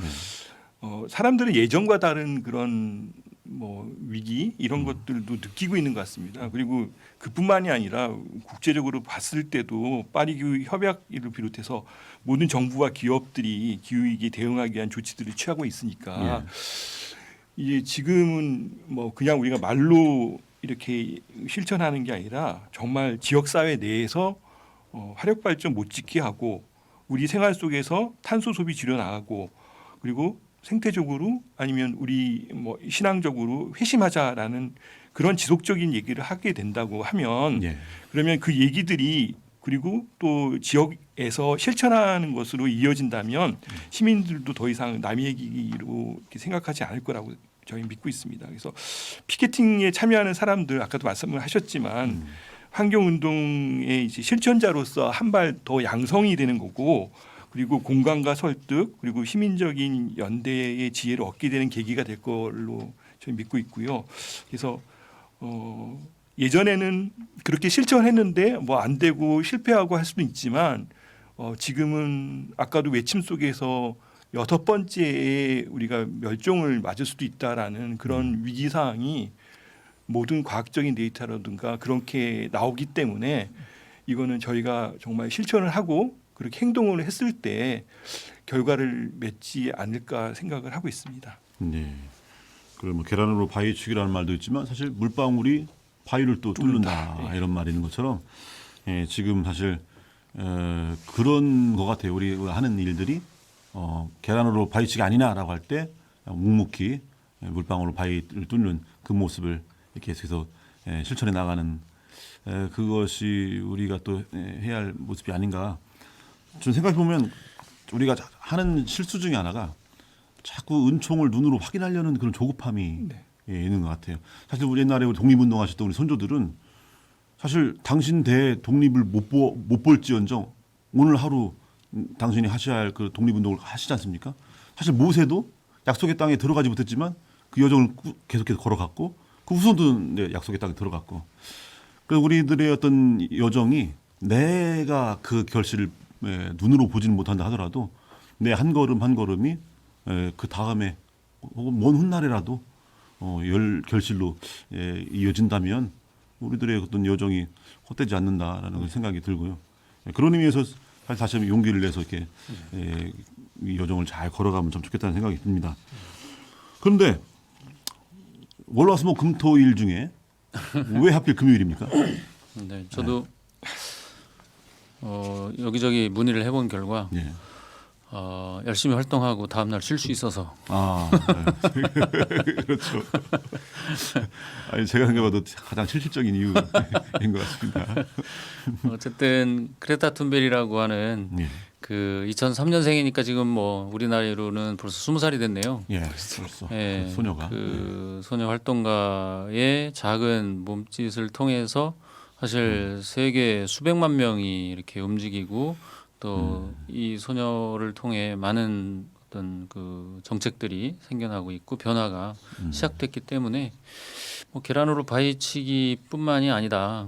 사람들은 예전과 다른 그런 뭐 위기 이런 것들도 느끼고 있는 것 같습니다. 그리고 그뿐만이 아니라 국제적으로 봤을 때도 파리 기후 협약을 비롯해서 모든 정부와 기업들이 기후 위기에 대응하기 위한 조치들을 취하고 있으니까 이제 지금은 뭐 그냥 우리가 말로 이렇게 실천하는 게 아니라 정말 지역 사회 내에서 화력 발전 못짓게 하고 우리 생활 속에서 탄소 소비 줄여 나가고 그리고 생태적으로 아니면 우리 뭐 신앙적으로 회심하자라는 그런 지속적인 얘기를 하게 된다고 하면 예. 그러면 그 얘기들이 그리고 또 지역에서 실천하는 것으로 이어진다면 시민들도 더 이상 남의 얘기로 이렇게 생각하지 않을 거라고 저희 믿고 있습니다. 그래서 피켓팅에 참여하는 사람들 아까도 말씀을 하셨지만 환경운동의 이제 실천자로서 한 발 더 양성이 되는 거고 그리고 공감과 설득 그리고 시민적인 연대의 지혜를 얻게 되는 계기가 될 걸로 저희 믿고 있고요. 그래서 예전에는 그렇게 실천했는데 뭐 안 되고 실패하고 할 수도 있지만 지금은 아까도 외침 속에서 6번째에 우리가 멸종을 맞을 수도 있다라는 그런 위기 상황이 모든 과학적인 데이터라든가 그렇게 나오기 때문에 이거는 저희가 정말 실천을 하고 그렇게 행동을 했을 때 결과를 맺지 않을까 생각을 하고 있습니다. 네. 그리고 뭐 계란으로 바위 치기라는 말도 있지만 사실 물방울이 바위를 또 뚫는다 이런 말이 있는 것처럼 지금 사실 그런 것 같아요. 우리 하는 일들이 계란으로 바위치기 아니냐라고 할 때 묵묵히 물방울로 바위를 뚫는 그 모습을 이렇게 계속해서 실천해 나가는 그것이 우리가 또 해야 할 모습이 아닌가. 좀 생각해 보면 우리가 하는 실수 중에 하나가 자꾸 은총을 눈으로 확인하려는 그런 조급함이 있는 것 같아요. 사실 우리 옛날에 우리 독립운동하셨던 우리 선조들은 사실 당신 대 독립을 못 볼지언정 오늘 하루 당신이 하셔야 할 그 독립운동을 하시지 않습니까? 사실 모세도 약속의 땅에 들어가지 못했지만 그 여정을 계속해서 걸어갔고 그 후손도 약속의 땅에 들어갔고 그래서 우리들의 어떤 여정이 내가 그 결실을 눈으로 보지는 못한다 하더라도 내 한 걸음 한 걸음이 그 다음에 혹은 먼 훗날에라도 결실로 이어진다면 우리들의 어떤 여정이 헛되지 않는다라는 생각이 들고요. 그런 의미에서 다시 한번 용기를 내서 이렇게 이 여정을 잘 걸어가면 참 좋겠다는 생각이 듭니다. 그런데 월화수목금토일 중에 왜 하필 금요일입니까? 네, 저도 여기저기 문의를 해본 결과 예. 열심히 활동하고 다음 날 쉴 수 있어서 네. 그렇죠. 아니 제가 생각해도 가장 실질적인 이유인 것 같습니다. 어쨌든 크레타 툰베리라고 하는 예. 그 2003년생이니까 지금 뭐 우리 나이로는 벌써 20살이 됐네요. 예, 벌써 예, 소녀가 그 소녀 활동가의 작은 몸짓을 통해서 사실 세계 수백만 명이 이렇게 움직이고 또 이 소녀를 통해 많은 어떤 그 정책들이 생겨나고 있고 변화가 시작됐기 때문에 뭐 계란으로 바위치기뿐만이 아니다.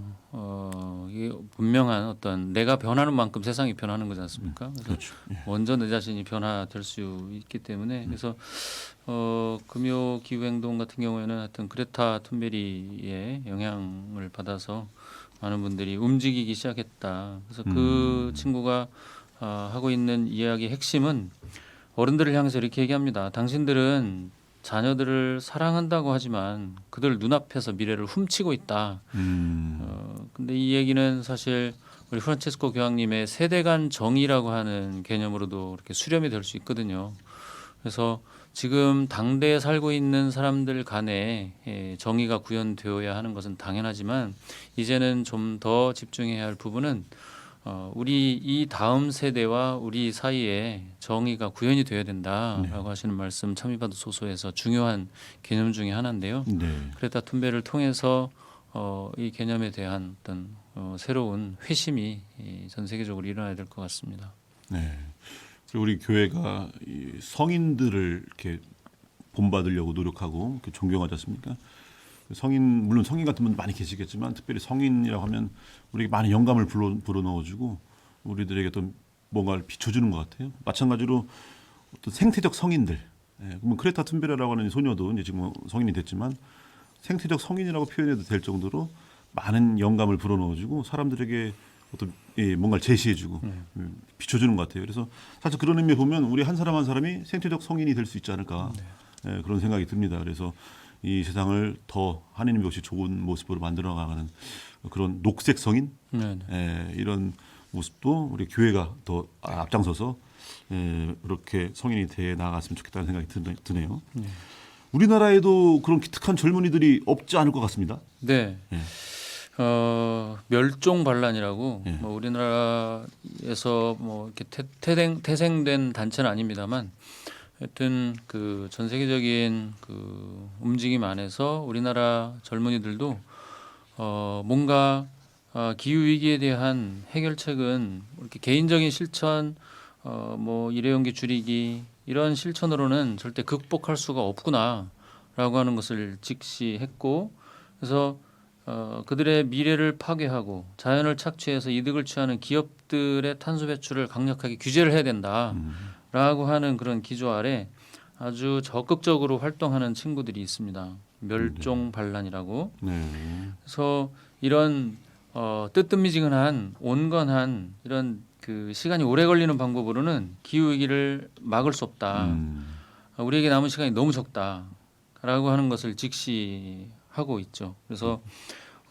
이게 분명한 어떤 내가 변하는 만큼 세상이 변하는 거지 않습니까? 그래서 그렇죠. 예. 먼저 내 자신이 변화될 수 있기 때문에 그래서 금요 기후 행동 같은 경우에는 하여튼 그레타 툰베리의 영향을 받아서 많은 분들이 움직이기 시작했다. 그래서 그 친구가 하고 있는 이야기의 핵심은 어른들을 향해서 이렇게 얘기합니다. 당신들은 자녀들을 사랑한다고 하지만 그들 눈앞에서 미래를 훔치고 있다. 근데 이 얘기는 사실 우리 프란체스코 교황님의 세대 간 정의라고 하는 개념으로도 이렇게 수렴이 될 수 있거든요. 그래서 지금 당대에 살고 있는 사람들 간에 정의가 구현되어야 하는 것은 당연하지만 이제는 좀 더 집중해야 할 부분은 우리 이 다음 세대와 우리 사이에 정의가 구현이 되어야 된다라고 하시는 말씀 참이바도 소서에서 중요한 개념 중에 하나인데요. 네. 그레타 툰베리를 통해서 이 개념에 대한 어떤 새로운 회심이 전 세계적으로 일어나야 될 것 같습니다. 네. 그리고 우리 교회가 이 성인들을 이렇게 본받으려고 노력하고 이렇게 존경하지 않습니까? 성인 물론 성인 같은 분 많이 계시겠지만 특별히 성인이라고 하면 우리에게 많은 영감을 불어넣어주고 우리들에게 또 뭔가를 비춰주는 것 같아요. 마찬가지로 어떤 생태적 성인들 그러면 크레타 툰베르라고 하는 이 소녀도 이제 지금 성인이 됐지만 생태적 성인이라고 표현해도 될 정도로 많은 영감을 불어넣어주고 사람들에게 어떤 뭔가를 제시해주고 비춰주는 것 같아요. 그래서 사실 그런 의미에 보면 우리 한 사람 한 사람이 생태적 성인이 될 수 있지 않을까 그런 생각이 듭니다. 그래서 이 세상을 더 하느님 없이 좋은 모습으로 만들어가는 그런 녹색 성인 이런 모습도 우리 교회가 더 앞장서서 그렇게 성인이 돼 나갔으면 좋겠다는 생각이 드네요. 우리나라에도 그런 기특한 젊은이들이 없지 않을 것 같습니다. 네. 멸종 반란이라고 예. 뭐 우리나라에서 뭐 이렇게 태생된 단체는 아닙니다만 하여튼 그 전 세계적인 그 움직임 안에서 우리나라 젊은이들도 뭔가 기후 위기에 대한 해결책은 이렇게 개인적인 실천, 뭐 일회용기 줄이기 이런 실천으로는 절대 극복할 수가 없구나라고 하는 것을 직시했고, 그래서 그들의 미래를 파괴하고 자연을 착취해서 이득을 취하는 기업들의 탄소 배출을 강력하게 규제를 해야 된다라고 하는 그런 기조 아래 아주 적극적으로 활동하는 친구들이 있습니다. 멸종 반란이라고. 그래서 이런 뜨뜻미지근한 온건한 이런 그 시간이 오래 걸리는 방법으로는 기후 위기를 막을 수 없다. 우리에게 남은 시간이 너무 적다라고 하는 것을 직시하고 있죠. 그래서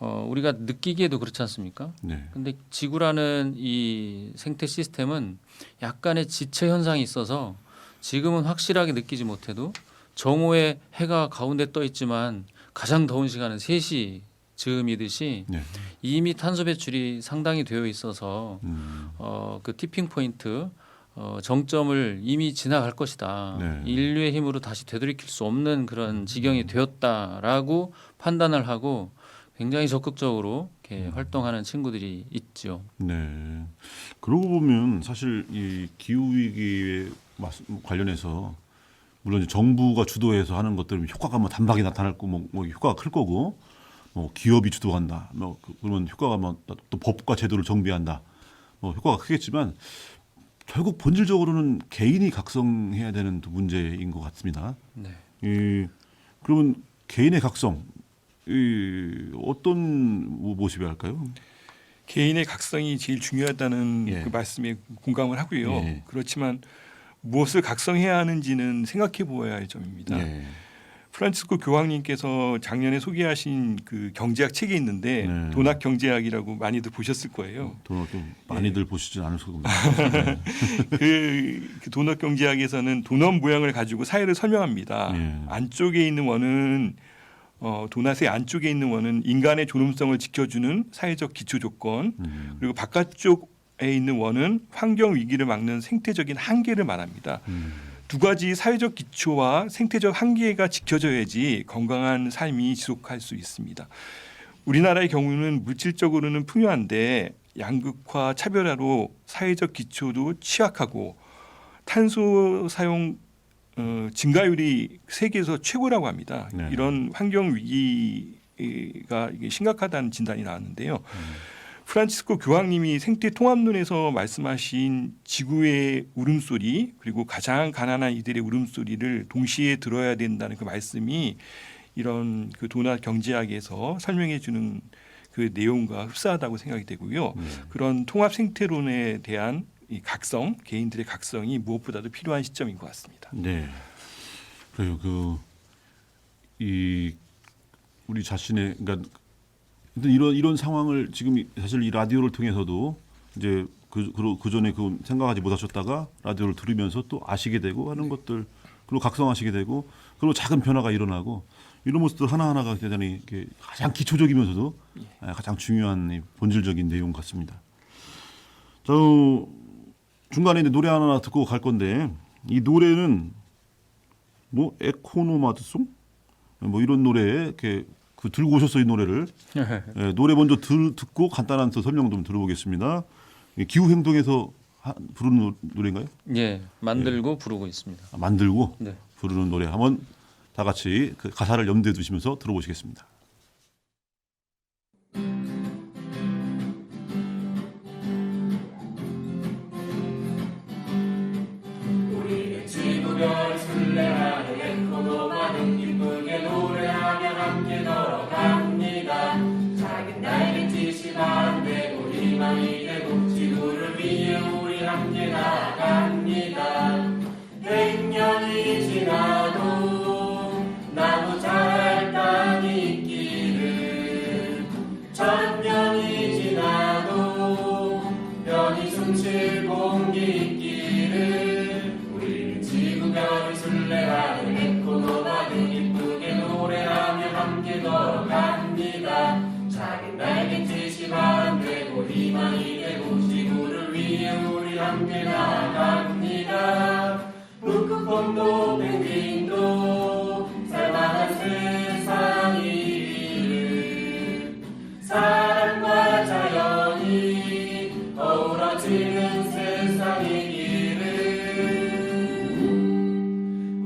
우리가 느끼기에도 그렇지 않습니까? 근데 지구라는 이 생태 시스템은 약간의 지체 현상이 있어서 지금은 확실하게 느끼지 못해도 정오에 해가 가운데 떠 있지만 가장 더운 시간은 3시 즈음이듯이 이미 탄소 배출이 상당히 되어 있어서 그 티핑 포인트 정점을 이미 지나갈 것이다. 인류의 힘으로 다시 되돌이킬 수 없는 그런 지경이 되었다라고 판단을 하고 굉장히 적극적으로 이렇게 활동하는 친구들이 있죠. 그러고 보면 사실 이 기후 위기에 관련해서 물론 이제 정부가 주도해서 하는 것들은 효과가 뭐 단박에 나타날 거고 뭐 효과가 클 거고 뭐 기업이 주도한다. 뭐 그러면 효과가 뭐 또 법과 제도를 정비한다. 뭐 효과가 크겠지만 결국 본질적으로는 개인이 각성해야 되는 또 문제인 것 같습니다. 그러면 개인의 각성 어떤 모습이 할까요? 개인의 각성이 제일 중요하다는 그 말씀에 공감을 하고요. 그렇지만 무엇을 각성해야 하는지는 생각해 보아야 할 점입니다. 프란치스코 교황님께서 작년에 소개하신 그 경제학 책이 있는데 돈학 경제학이라고 많이들 보셨을 거예요. 돈학도 많이들 보시진 않을 겁니다. 그 돈학 경제학에서는 도넛 모양을 가지고 사회를 설명합니다. 안쪽에 있는 원은 도넛의 안쪽에 있는 원은 인간의 존엄성을 지켜주는 사회적 기초 조건, 그리고 바깥쪽에 있는 원은 환경 위기를 막는 생태적인 한계를 말합니다. 두 가지 사회적 기초와 생태적 한계가 지켜져야지 건강한 삶이 지속할 수 있습니다. 우리나라의 경우는 물질적으로는 풍요한데 양극화 차별화로 사회적 기초도 취약하고 탄소 사용 증가율이 세계에서 최고라고 합니다. 이런 환경 위기가 이게 심각하다는 진단이 나왔는데요. 프란치스코 교황님이 생태 통합론에서 말씀하신 지구의 울음소리 그리고 가장 가난한 이들의 울음소리를 동시에 들어야 된다는 그 말씀이 이런 그 도넛 경제학에서 설명해 주는 그 내용과 흡사하다고 생각이 되고요. 그런 통합 생태론에 대한 이 각성, 개인들의 각성이 무엇보다도 필요한 시점인 것 같습니다. 그래요. 우리 자신의 그러니까 이런 상황을 지금 사실 이 라디오를 통해서도 이제 그 전에 그 생각하지 못하셨다가 라디오를 들으면서 또 아시게 되고 하는 것들 그리고 각성하시게 되고 그리고 작은 변화가 일어나고 이런 모습들 하나하나가 대단히 가장 기초적이면서도 가장 중요한 본질적인 내용 같습니다. 중간에 이제 노래 하나 듣고 갈 건데 이 노래는 뭐 에코노마드송 뭐 이런 노래에 이렇게 들고 오셨어요, 이 노래를. 노래 먼저 듣고 간단한 설명 좀 들어보겠습니다. 기후 행동에서 부르는 노래인가요? 만들고 부르고 있습니다. 만들고 부르는 노래 한번 다 같이 그 가사를 염두에 두시면서 들어보시겠습니다. 우리는 지구별 순례하는 태양도 펭귄도 살만한 세상이 사람과 자연이 어우러지는 세상의 길을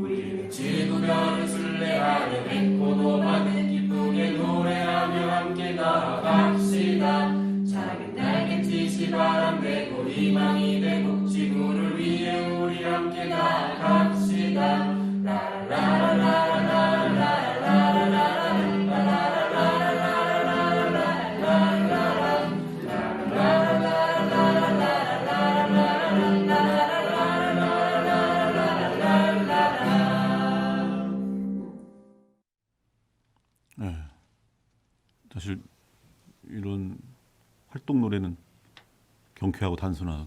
우리는 지구별을 순례하며 백호도 받은 기쁘게 노래하며 함께 나아갑시다. 작은 날갯짓이 바람되고 희망이 되고 지구를 위해 우리 함께 나아갑시다. 네. 사실 이런 활동 노래는 경쾌하고 단순한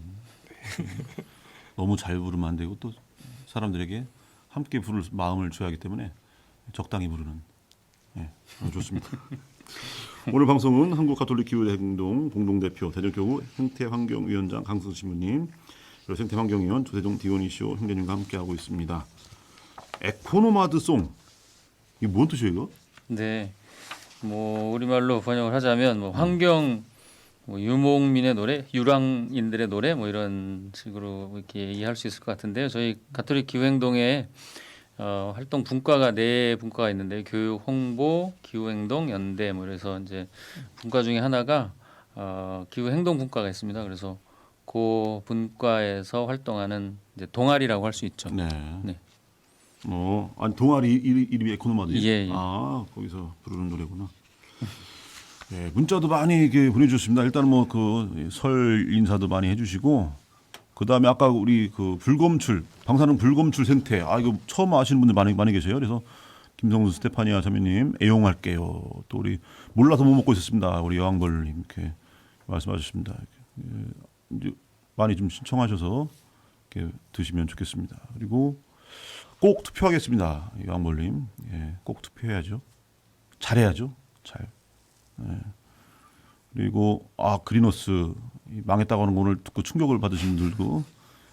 너무 잘 부르면 안 되고 또 사람들에게 함께 부를 마음을 줘야 하기 때문에 적당히 부르는 아주 좋습니다. 오늘 방송은 한국가톨릭기후행동 공동대표 대전교구 생태환경위원장 강승 신부님 그리고 생태환경위원 조대종 디오니시오 형제님과 함께하고 있습니다. 에코노마드송 이게 뭔 뜻이에요 이거? 네, 뭐 우리말로 번역을 하자면 뭐 환경 뭐 유목민의 노래, 유랑인들의 노래 뭐 이런 식으로 이렇게 이해할 수 있을 것 같은데요. 저희 가톨릭 기후행동에 활동 분과가 4분과가 있는데 교육, 홍보, 기후행동, 연대 뭐 그래서 이제 분과 중에 하나가 기후행동 분과가 있습니다. 그래서 그 분과에서 활동하는 이제 동아리라고 할 수 있죠. 네. 네. 아니 동아리 이름이 에코노마드예요? 예, 예. 아 거기서 부르는 노래구나. 네, 문자도 많이 이렇게 보내주셨습니다. 일단 뭐 그 설 인사도 많이 해주시고 그 다음에 아까 우리 그 불검출 방사능 불검출 생태 이거 처음 아시는 분들 많이 계세요. 그래서 김성수 스테파니아 자매님 애용할게요. 또 우리 몰라서 못 먹고 있었습니다. 우리 여왕벌님 이렇게 말씀하셨습니다. 이제 많이 좀 신청하셔서 이렇게 드시면 좋겠습니다. 그리고 꼭 투표하겠습니다. 여왕벌님 꼭 투표해야죠. 잘해야죠. 잘. 그리고 그리너스 망했다고 하는 거 오늘 듣고 충격을 받으신 분들도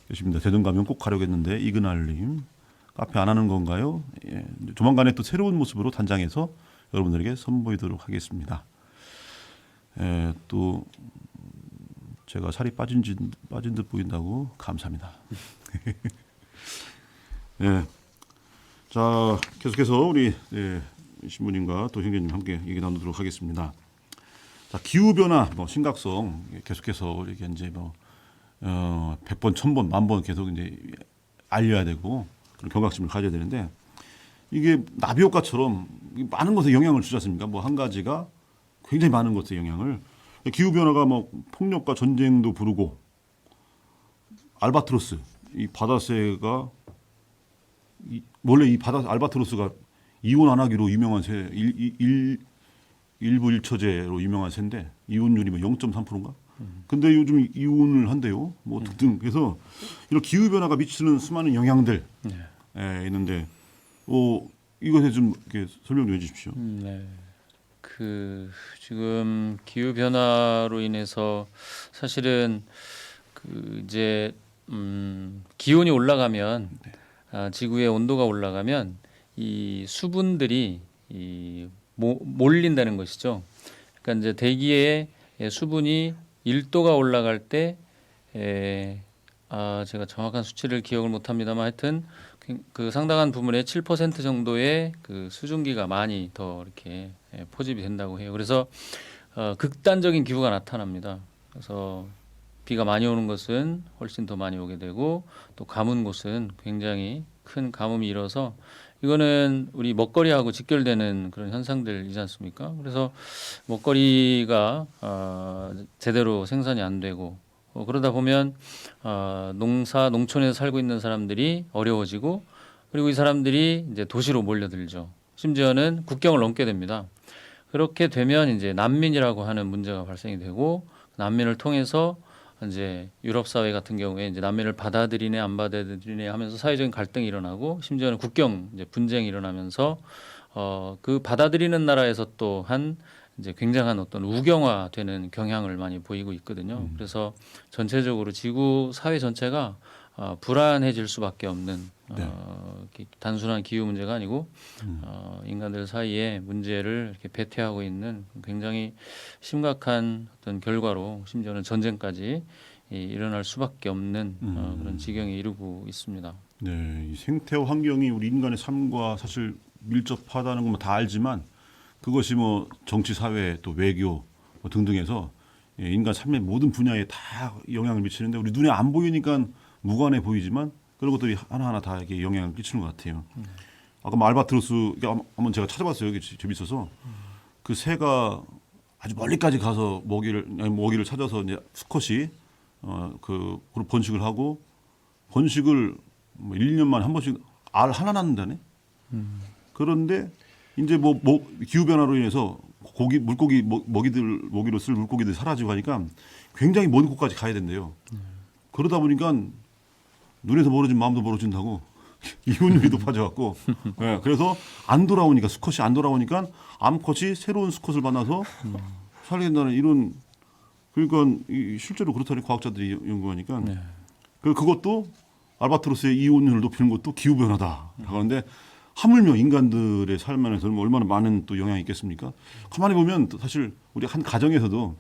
계십니다. 대전 가면 꼭 가려고 했는데 이그날님 카페 안 하는 건가요? 조만간에 또 새로운 모습으로 단장해서 여러분들에게 선보이도록 하겠습니다. 또 제가 살이 빠진 듯 보인다고 감사합니다. 자 계속해서 우리 신부님과 또 형제님 함께 얘기 나누도록 하겠습니다. 자, 기후 변화 심각성 계속해서 이렇게 이제 100번, 1000번, 10,000번 계속 이제 알려야 되고 그런 경각심을 가져야 되는데 이게 나비 효과처럼 많은 것에 영향을 주지 않습니까? 한 가지가 굉장히 많은 것에 영향을 기후 변화가 폭력과 전쟁도 부르고 알바트로스 이 바다새가 원래 이 알바트로스가 이혼 안 하기로 유명한 새, 일부 일처제로 유명한 새인데 이혼율이 0.3%인가? 근데 요즘 이혼을 한대요. 등등. 그래서 이런 기후 변화가 미치는 수많은 영향들 있는데, 이것에 좀 이렇게 설명 좀 해주십시오. 네. 지금 기후 변화로 인해서 사실은 이제 기온이 올라가면 지구의 온도가 올라가면 이 수분들이 몰린다는 것이죠. 그러니까 이제 대기의 수분이 1도가 올라갈 때 제가 정확한 수치를 기억을 못합니다만 하여튼 그 상당한 부분의 7% 정도의 그 수증기가 많이 더 이렇게 포집이 된다고 해요. 그래서 극단적인 기후가 나타납니다. 그래서 비가 많이 오는 것은 훨씬 더 많이 오게 되고 또 가문 곳은 굉장히 큰 가뭄이 일어서 이거는 우리 먹거리하고 직결되는 그런 현상들이지 않습니까? 그래서 먹거리가 제대로 생산이 안 되고 그러다 보면 농촌에서 살고 있는 사람들이 어려워지고 그리고 이 사람들이 이제 도시로 몰려들죠. 심지어는 국경을 넘게 됩니다. 그렇게 되면 이제 난민이라고 하는 문제가 발생이 되고 난민을 통해서 이제 유럽 사회 같은 경우에 이제 난민을 받아들이네 안 받아들이네 하면서 사회적인 갈등이 일어나고 심지어는 국경 이제 분쟁이 일어나면서 그 받아들이는 나라에서 또한 이제 굉장한 어떤 우경화되는 경향을 많이 보이고 있거든요. 그래서 전체적으로 지구 사회 전체가 불안해질 수밖에 없는 네. 단순한 기후 문제가 아니고 인간들 사이에 문제를 이렇게 배태하고 있는 굉장히 심각한 어떤 결과로 심지어는 전쟁까지 일어날 수밖에 없는 그런 지경에 이르고 있습니다. 네, 이 생태와 환경이 우리 인간의 삶과 사실 밀접하다는 건 다 알지만 그것이 뭐 정치, 사회, 또 외교 뭐 등등해서 인간 삶의 모든 분야에 다 영향을 미치는데 우리 눈에 안 보이니까 무관해 보이지만 그런 것들이 하나하나 다 이렇게 영향을 끼치는 것 같아요. 아까 뭐 알바트로스 이게 한번 제가 찾아봤어요. 이게 재밌어서 그 새가 아주 멀리까지 가서 먹이를 찾아서 이제 수컷이 그걸 번식을 하고 번식을 뭐 1년 만에 한 번씩 알 하나 낳는다네. 그런데 이제 뭐 기후 변화로 인해서 물고기 먹이로 쓸 물고기들이 사라지고 하니까 굉장히 먼 곳까지 가야 된대요. 그러다 보니까 눈에서 멀어진 마음도 멀어진다고 이혼율이 높아져갖고 그래서 안 돌아오니까 수컷이 안 돌아오니까 암컷이 새로운 수컷을 만나서 살게 된다는 이런 그러니까 실제로 그렇다는 과학자들이 연구하니까 네. 그것도 알바트로스의 이혼율을 높이는 것도 기후 변화다. 하는데 하물며 인간들의 삶 안에서는 얼마나 많은 또 영향이 있겠습니까? 가만히 보면 또 사실 우리 한 가정에서도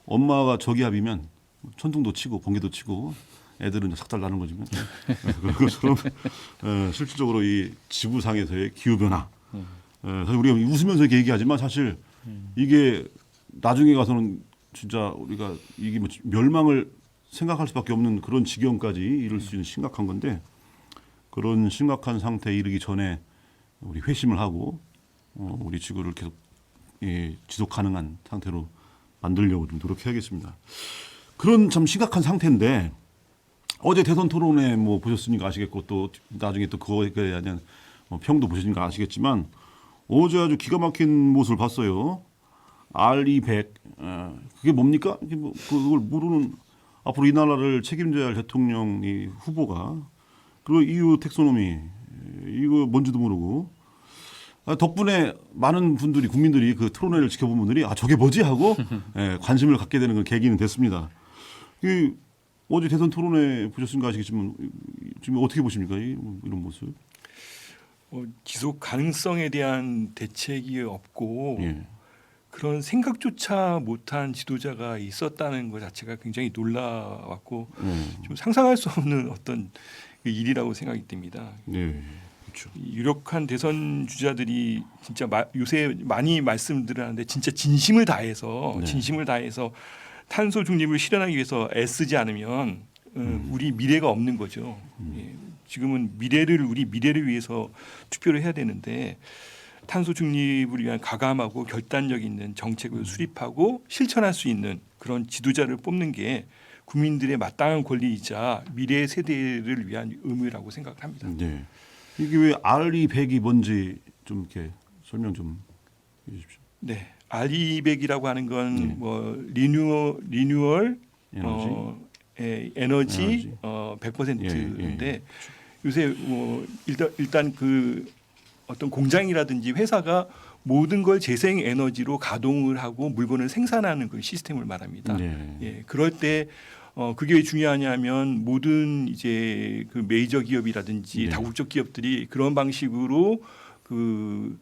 엄마가 저기압이면 천둥도 치고 번개도 치고 애들은 삭달 나는 거지만 그런 것처럼 실질적으로 이 지구상에서의 기후 변화 사실 우리가 웃으면서 이렇게 얘기하지만 사실 이게 나중에 가서는 진짜 우리가 이게 뭐 멸망을 생각할 수밖에 없는 그런 지경까지 이를 수 있는 심각한 건데 그런 심각한 상태에 이르기 전에 우리 회심을 하고 우리 지구를 계속 지속 가능한 상태로 만들려고 좀 노력해야겠습니다. 그런 참 심각한 상태인데 어제 대선 토론회 뭐 보셨으니까 아시겠고 또 나중에 또 그거에 대한 평도 보셨으니까 아시겠지만 어제 아주 기가 막힌 모습을 봤어요. RE100 그게 뭡니까? 그걸 모르는 앞으로 이 나라를 책임져야 할 대통령이 후보가 그리고 EU 텍소노미 이거 뭔지도 모르고 덕분에 많은 분들이 국민들이 그 토론회를 지켜본 분들이 저게 뭐지 하고 관심을 갖게 되는 그 계기는 됐습니다. 어제 대선 토론회 보셨으니까 아시겠지만 지금 어떻게 보십니까? 이런 모습? 지속 가능성에 대한 대책이 없고 예. 그런 생각조차 못한 지도자가 있었다는 것 자체가 굉장히 놀라웠고 좀 상상할 수 없는 어떤 일이라고 생각이 듭니다. 네, 그렇죠. 유력한 대선 주자들이 진짜 요새 많이 말씀들을 하는데 진짜 진심을 다해서 탄소 중립을 실현하기 위해서 애쓰지 않으면 우리 미래가 없는 거죠. 예, 지금은 우리 미래를 위해서 투표를 해야 되는데 탄소 중립을 위한 가감하고 결단력 있는 정책을 수립하고 실천할 수 있는 그런 지도자를 뽑는 게 국민들의 마땅한 권리이자 미래 세대를 위한 의무라고 생각합니다. 네. 이게 왜 RE100이 뭔지 좀 이렇게 설명 좀 해주십시오. 네, RE100이라고 하는 건 뭐 리뉴얼 에너지 100%인데 요새 뭐 일단 그 어떤 공장이라든지 회사가 모든 걸 재생 에너지로 가동을 하고 물건을 생산하는 그 시스템을 말합니다. 네. 예, 그럴 때 그게 왜 중요하냐면 모든 이제 그 메이저 기업이라든지 다국적 기업들이 그런 방식으로 그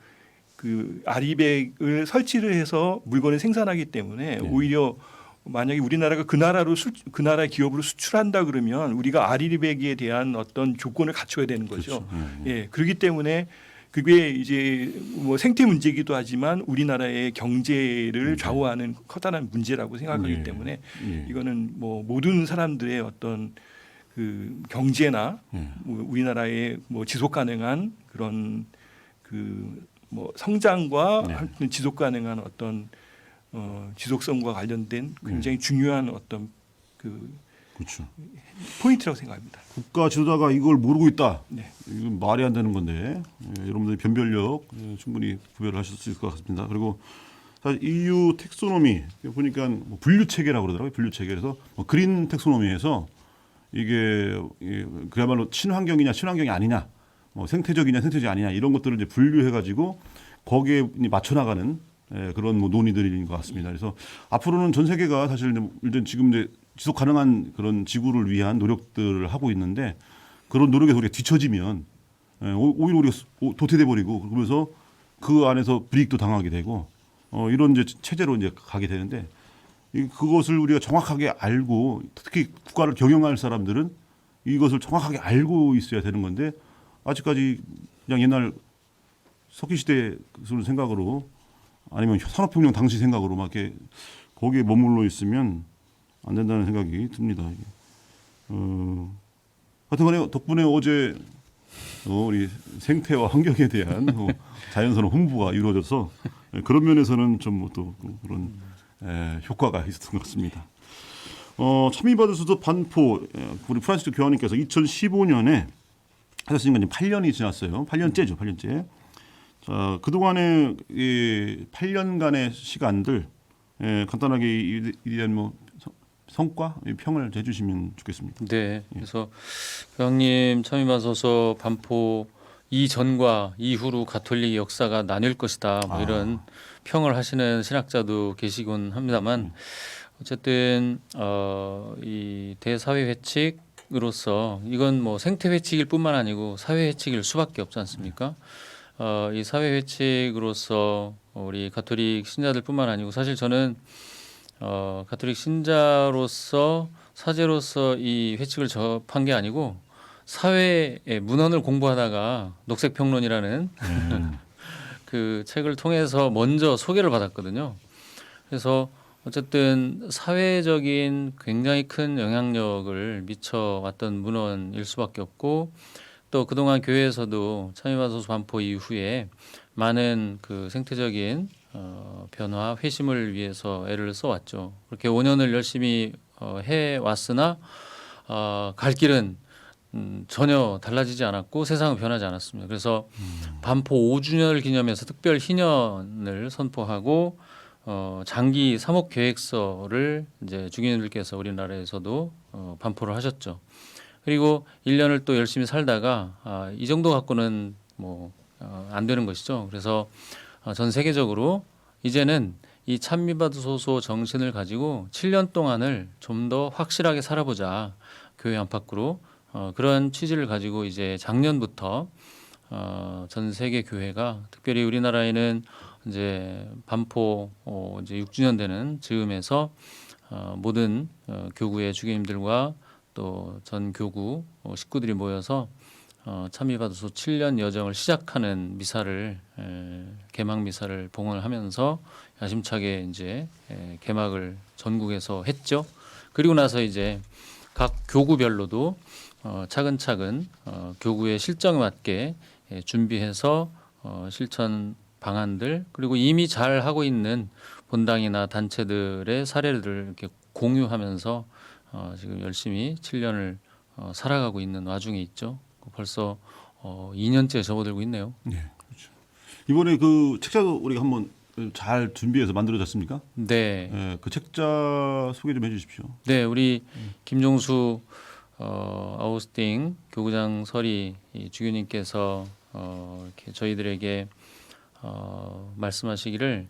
RE100을 설치를 해서 물건을 생산하기 때문에 오히려 만약에 우리나라가 그 나라의 기업으로 수출한다 그러면 우리가 RE100에 대한 어떤 조건을 갖춰야 되는 거죠. 그렇죠. 예, 그렇기 때문에 그게 이제 뭐 생태 문제이기도 하지만 우리나라의 경제를 좌우하는 커다란 문제라고 생각하기 때문에 이거는 뭐 모든 사람들의 어떤 그 경제나 뭐 우리나라의 뭐 지속 가능한 그런 그 뭐 성장과 지속 가능한 어떤 지속성과 관련된 굉장히 중요한 어떤 그 그렇죠. 포인트라고 생각합니다. 국가 지도자가 이걸 모르고 있다. 네. 이건 말이 안 되는 건데 여러분들이 변별력 충분히 구별을 하실 수 있을 것 같습니다. 그리고 사실 EU 텍소노미 보니까 뭐 분류 체계라고 그러더라고요. 분류 체계. 그래서 뭐 그린 텍소노미에서 이게 그야말로 친환경이냐 친환경이 아니냐, 뭐 생태적이냐 생태적이 아니냐 이런 것들을 이제 분류해가지고 거기에 맞춰 나가는 그런 뭐 논의들인 것 같습니다. 그래서 앞으로는 전 세계가 사실 지금 이제 지속 가능한 그런 지구를 위한 노력들을 하고 있는데 그런 노력에서 우리가 뒤처지면 오히려 우리가 도태돼 버리고 그러면서 그 안에서 불이익도 당하게 되고 이런 이제 체제로 이제 가게 되는데 그것을 우리가 정확하게 알고 특히 국가를 경영할 사람들은 이것을 정확하게 알고 있어야 되는 건데 아직까지 그냥 옛날 석기 시대 그런 생각으로 아니면 산업혁명 당시 생각으로 막 이렇게 거기에 머물러 있으면 안 된다는 생각이 듭니다. 하여튼간에 덕분에 어제 우리 생태와 환경에 대한 자연스러운 홍보가 이루어져서 그런 면에서는 좀 또 그런 효과가 있었던 것 같습니다. 참여받을 수도 반포 우리 프란시스 교황님께서 2015년에 하셨으니까 지금 8년이 지났어요. 8년째죠, 8년째. 자, 그동안의 이 8년간의 시간들 간단하게 이에 대한 뭐 성과, 평을 해주시면 좋겠습니다. 네, 그래서 교황님 참여하셔서 반포 이전과 이후로 가톨릭 역사가 나뉠 것이다. 뭐 이런 평을 하시는 신학자도 계시곤 합니다만 어쨌든 이 대사회 회칙으로서 이건 뭐 생태 회칙일 뿐만 아니고 사회 회칙일 수밖에 없지 않습니까? 이 사회 회칙으로서 우리 가톨릭 신자들뿐만 아니고 사실 저는 가톨릭 신자로서 사제로서 이 회칙을 접한 게 아니고 사회의 문헌을 공부하다가 녹색평론이라는 그 책을 통해서 먼저 소개를 받았거든요. 그래서 어쨌든 사회적인 굉장히 큰 영향력을 미쳐왔던 문헌일 수밖에 없고 또 그동안 교회에서도 참여받아서 반포 이후에 많은 그 생태적인 변화, 회심을 위해서 애를 써왔죠. 그렇게 5년을 열심히 해왔으나 갈 길은 전혀 달라지지 않았고 세상은 변하지 않았습니다. 그래서 반포 5주년을 기념해서 특별 희년을 선포하고 장기 사목 계획서를 이제 주기님들께서 우리나라에서도 반포를 하셨죠. 그리고 1년을 또 열심히 살다가 이 정도 갖고는 뭐 안 되는 것이죠. 그래서 전 세계적으로 이제는 이 찬미받으소서 정신을 가지고 7년 동안을 좀 더 확실하게 살아보자. 교회 안팎으로 그런 취지를 가지고 이제 작년부터 전 세계 교회가 특별히 우리나라에는 이제 반포 이제 6주년 되는 즈음에서 모든 교구의 주교님들과 또 전 교구 식구들이 모여서 참미받아서 7년 여정을 시작하는 미사를 개막 미사를 봉헌하면서 야심차게 이제 개막을 전국에서 했죠. 그리고 나서 이제 각 교구별로도 차근차근 교구의 실정에 맞게 준비해서 실천 방안들 그리고 이미 잘 하고 있는 본당이나 단체들의 사례를 이렇게 공유하면서 지금 열심히 7년을 살아가고 있는 와중에 있죠. 벌써 2년째 접어들고 있네요. 네, 그렇죠. 이번에 그 책자도 우리가 한번 잘 준비해서 만들어졌습니까? 네. 그 책자 소개 좀 해주십시오. 네, 우리 김종수 아우스팅 교구장 서리 주교님께서 이렇게 저희들에게 말씀하시기를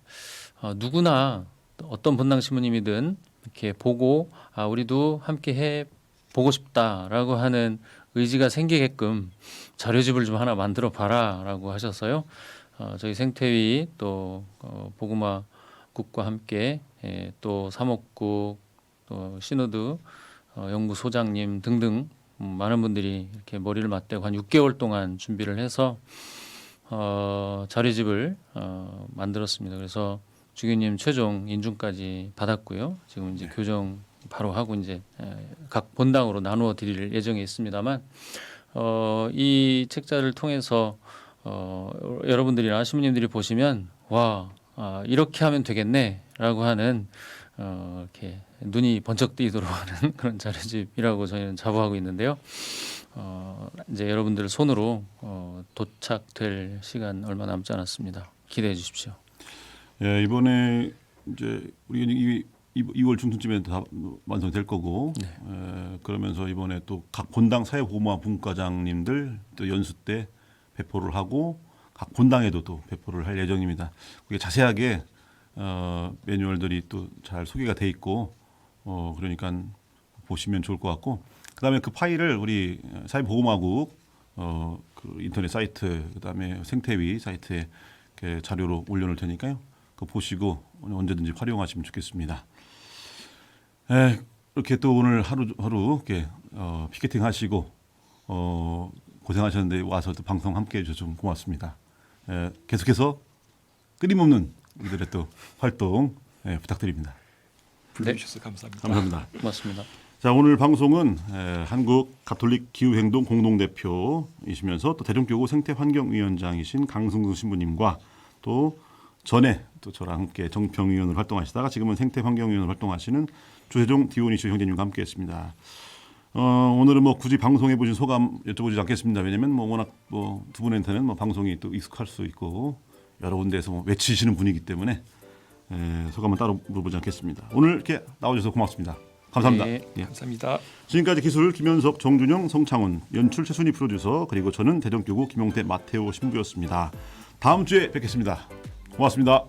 누구나 어떤 본당 신부님이든 이렇게 보고 우리도 함께 해 보고 싶다라고 하는 의지가 생기게끔 자료집을 좀 하나 만들어 봐라라고 하셔서요. 저희 생태위 또 보구마국과 함께 또 사목국 또 신우드 연구소장님 등등 많은 분들이 이렇게 머리를 맞대고 한 6개월 동안 준비를 해서 자료집을 만들었습니다. 그래서 주교님 최종 인준까지 받았고요. 지금 이제 교정 바로 하고 이제 각 본당으로 나누어 드릴 예정에 있습니다만 이 책자를 통해서 여러분들이나 신부님들이 보시면 와 이렇게 하면 되겠네라고 하는 이렇게 눈이 번쩍 뜨이도록 하는 그런 자료집이라고 저희는 자부하고 있는데요. 이제 여러분들 손으로 도착될 시간 얼마 남지 않았습니다. 기대해 주십시오. 예, 이번에 이제 우리 2월 중순쯤에 다 완성될 거고 그러면서 이번에 또 각 본당 사회보호마 분과장님들 또 연수 때 배포를 하고 각 본당에도 또 배포를 할 예정입니다. 그게 자세하게 매뉴얼들이 또 잘 소개가 돼 있고 그러니까 보시면 좋을 것 같고 그다음에 그 파일을 우리 사회보험화국 그 인터넷 사이트 그다음에 생태위 사이트에 이렇게 자료로 올려놓을 테니까요. 그거 보시고 언제든지 활용하시면 좋겠습니다. 이렇게 또 오늘 하루 이렇게 피켓팅 하시고 고생하셨는데 와서 또 방송 함께 해주셔서 좀 고맙습니다. 계속해서 끊임없는 이들의 또 활동 부탁드립니다. 불러주셔서 감사합니다. 감사합니다. 고맙습니다. 자, 오늘 방송은 한국 가톨릭 기후행동 공동대표이시면서 또 대전교구 생태환경위원장이신 강승수 신부님과 또 전에 또 저랑 함께 정평위원으로 활동하시다가 지금은 생태환경위원으로 활동하시는 주세종 디오니시오 형제님과 함께했습니다. 오늘은 뭐 굳이 방송해 보신 소감 여쭤보지 않겠습니다. 왜냐하면 뭐 워낙 뭐 두 분한테는 뭐 방송이 또 익숙할 수 있고 여러 군데에서 뭐 외치시는 분이기 때문에 소감은 따로 물어보지 않겠습니다. 오늘 이렇게 나와주셔서 고맙습니다. 감사합니다. 네. 예. 감사합니다. 지금까지 기술 김현석, 정준영, 성창훈, 연출 최순희 프로듀서 그리고 저는 대전교구 김용태 마테오 신부였습니다. 다음 주에 뵙겠습니다. 고맙습니다.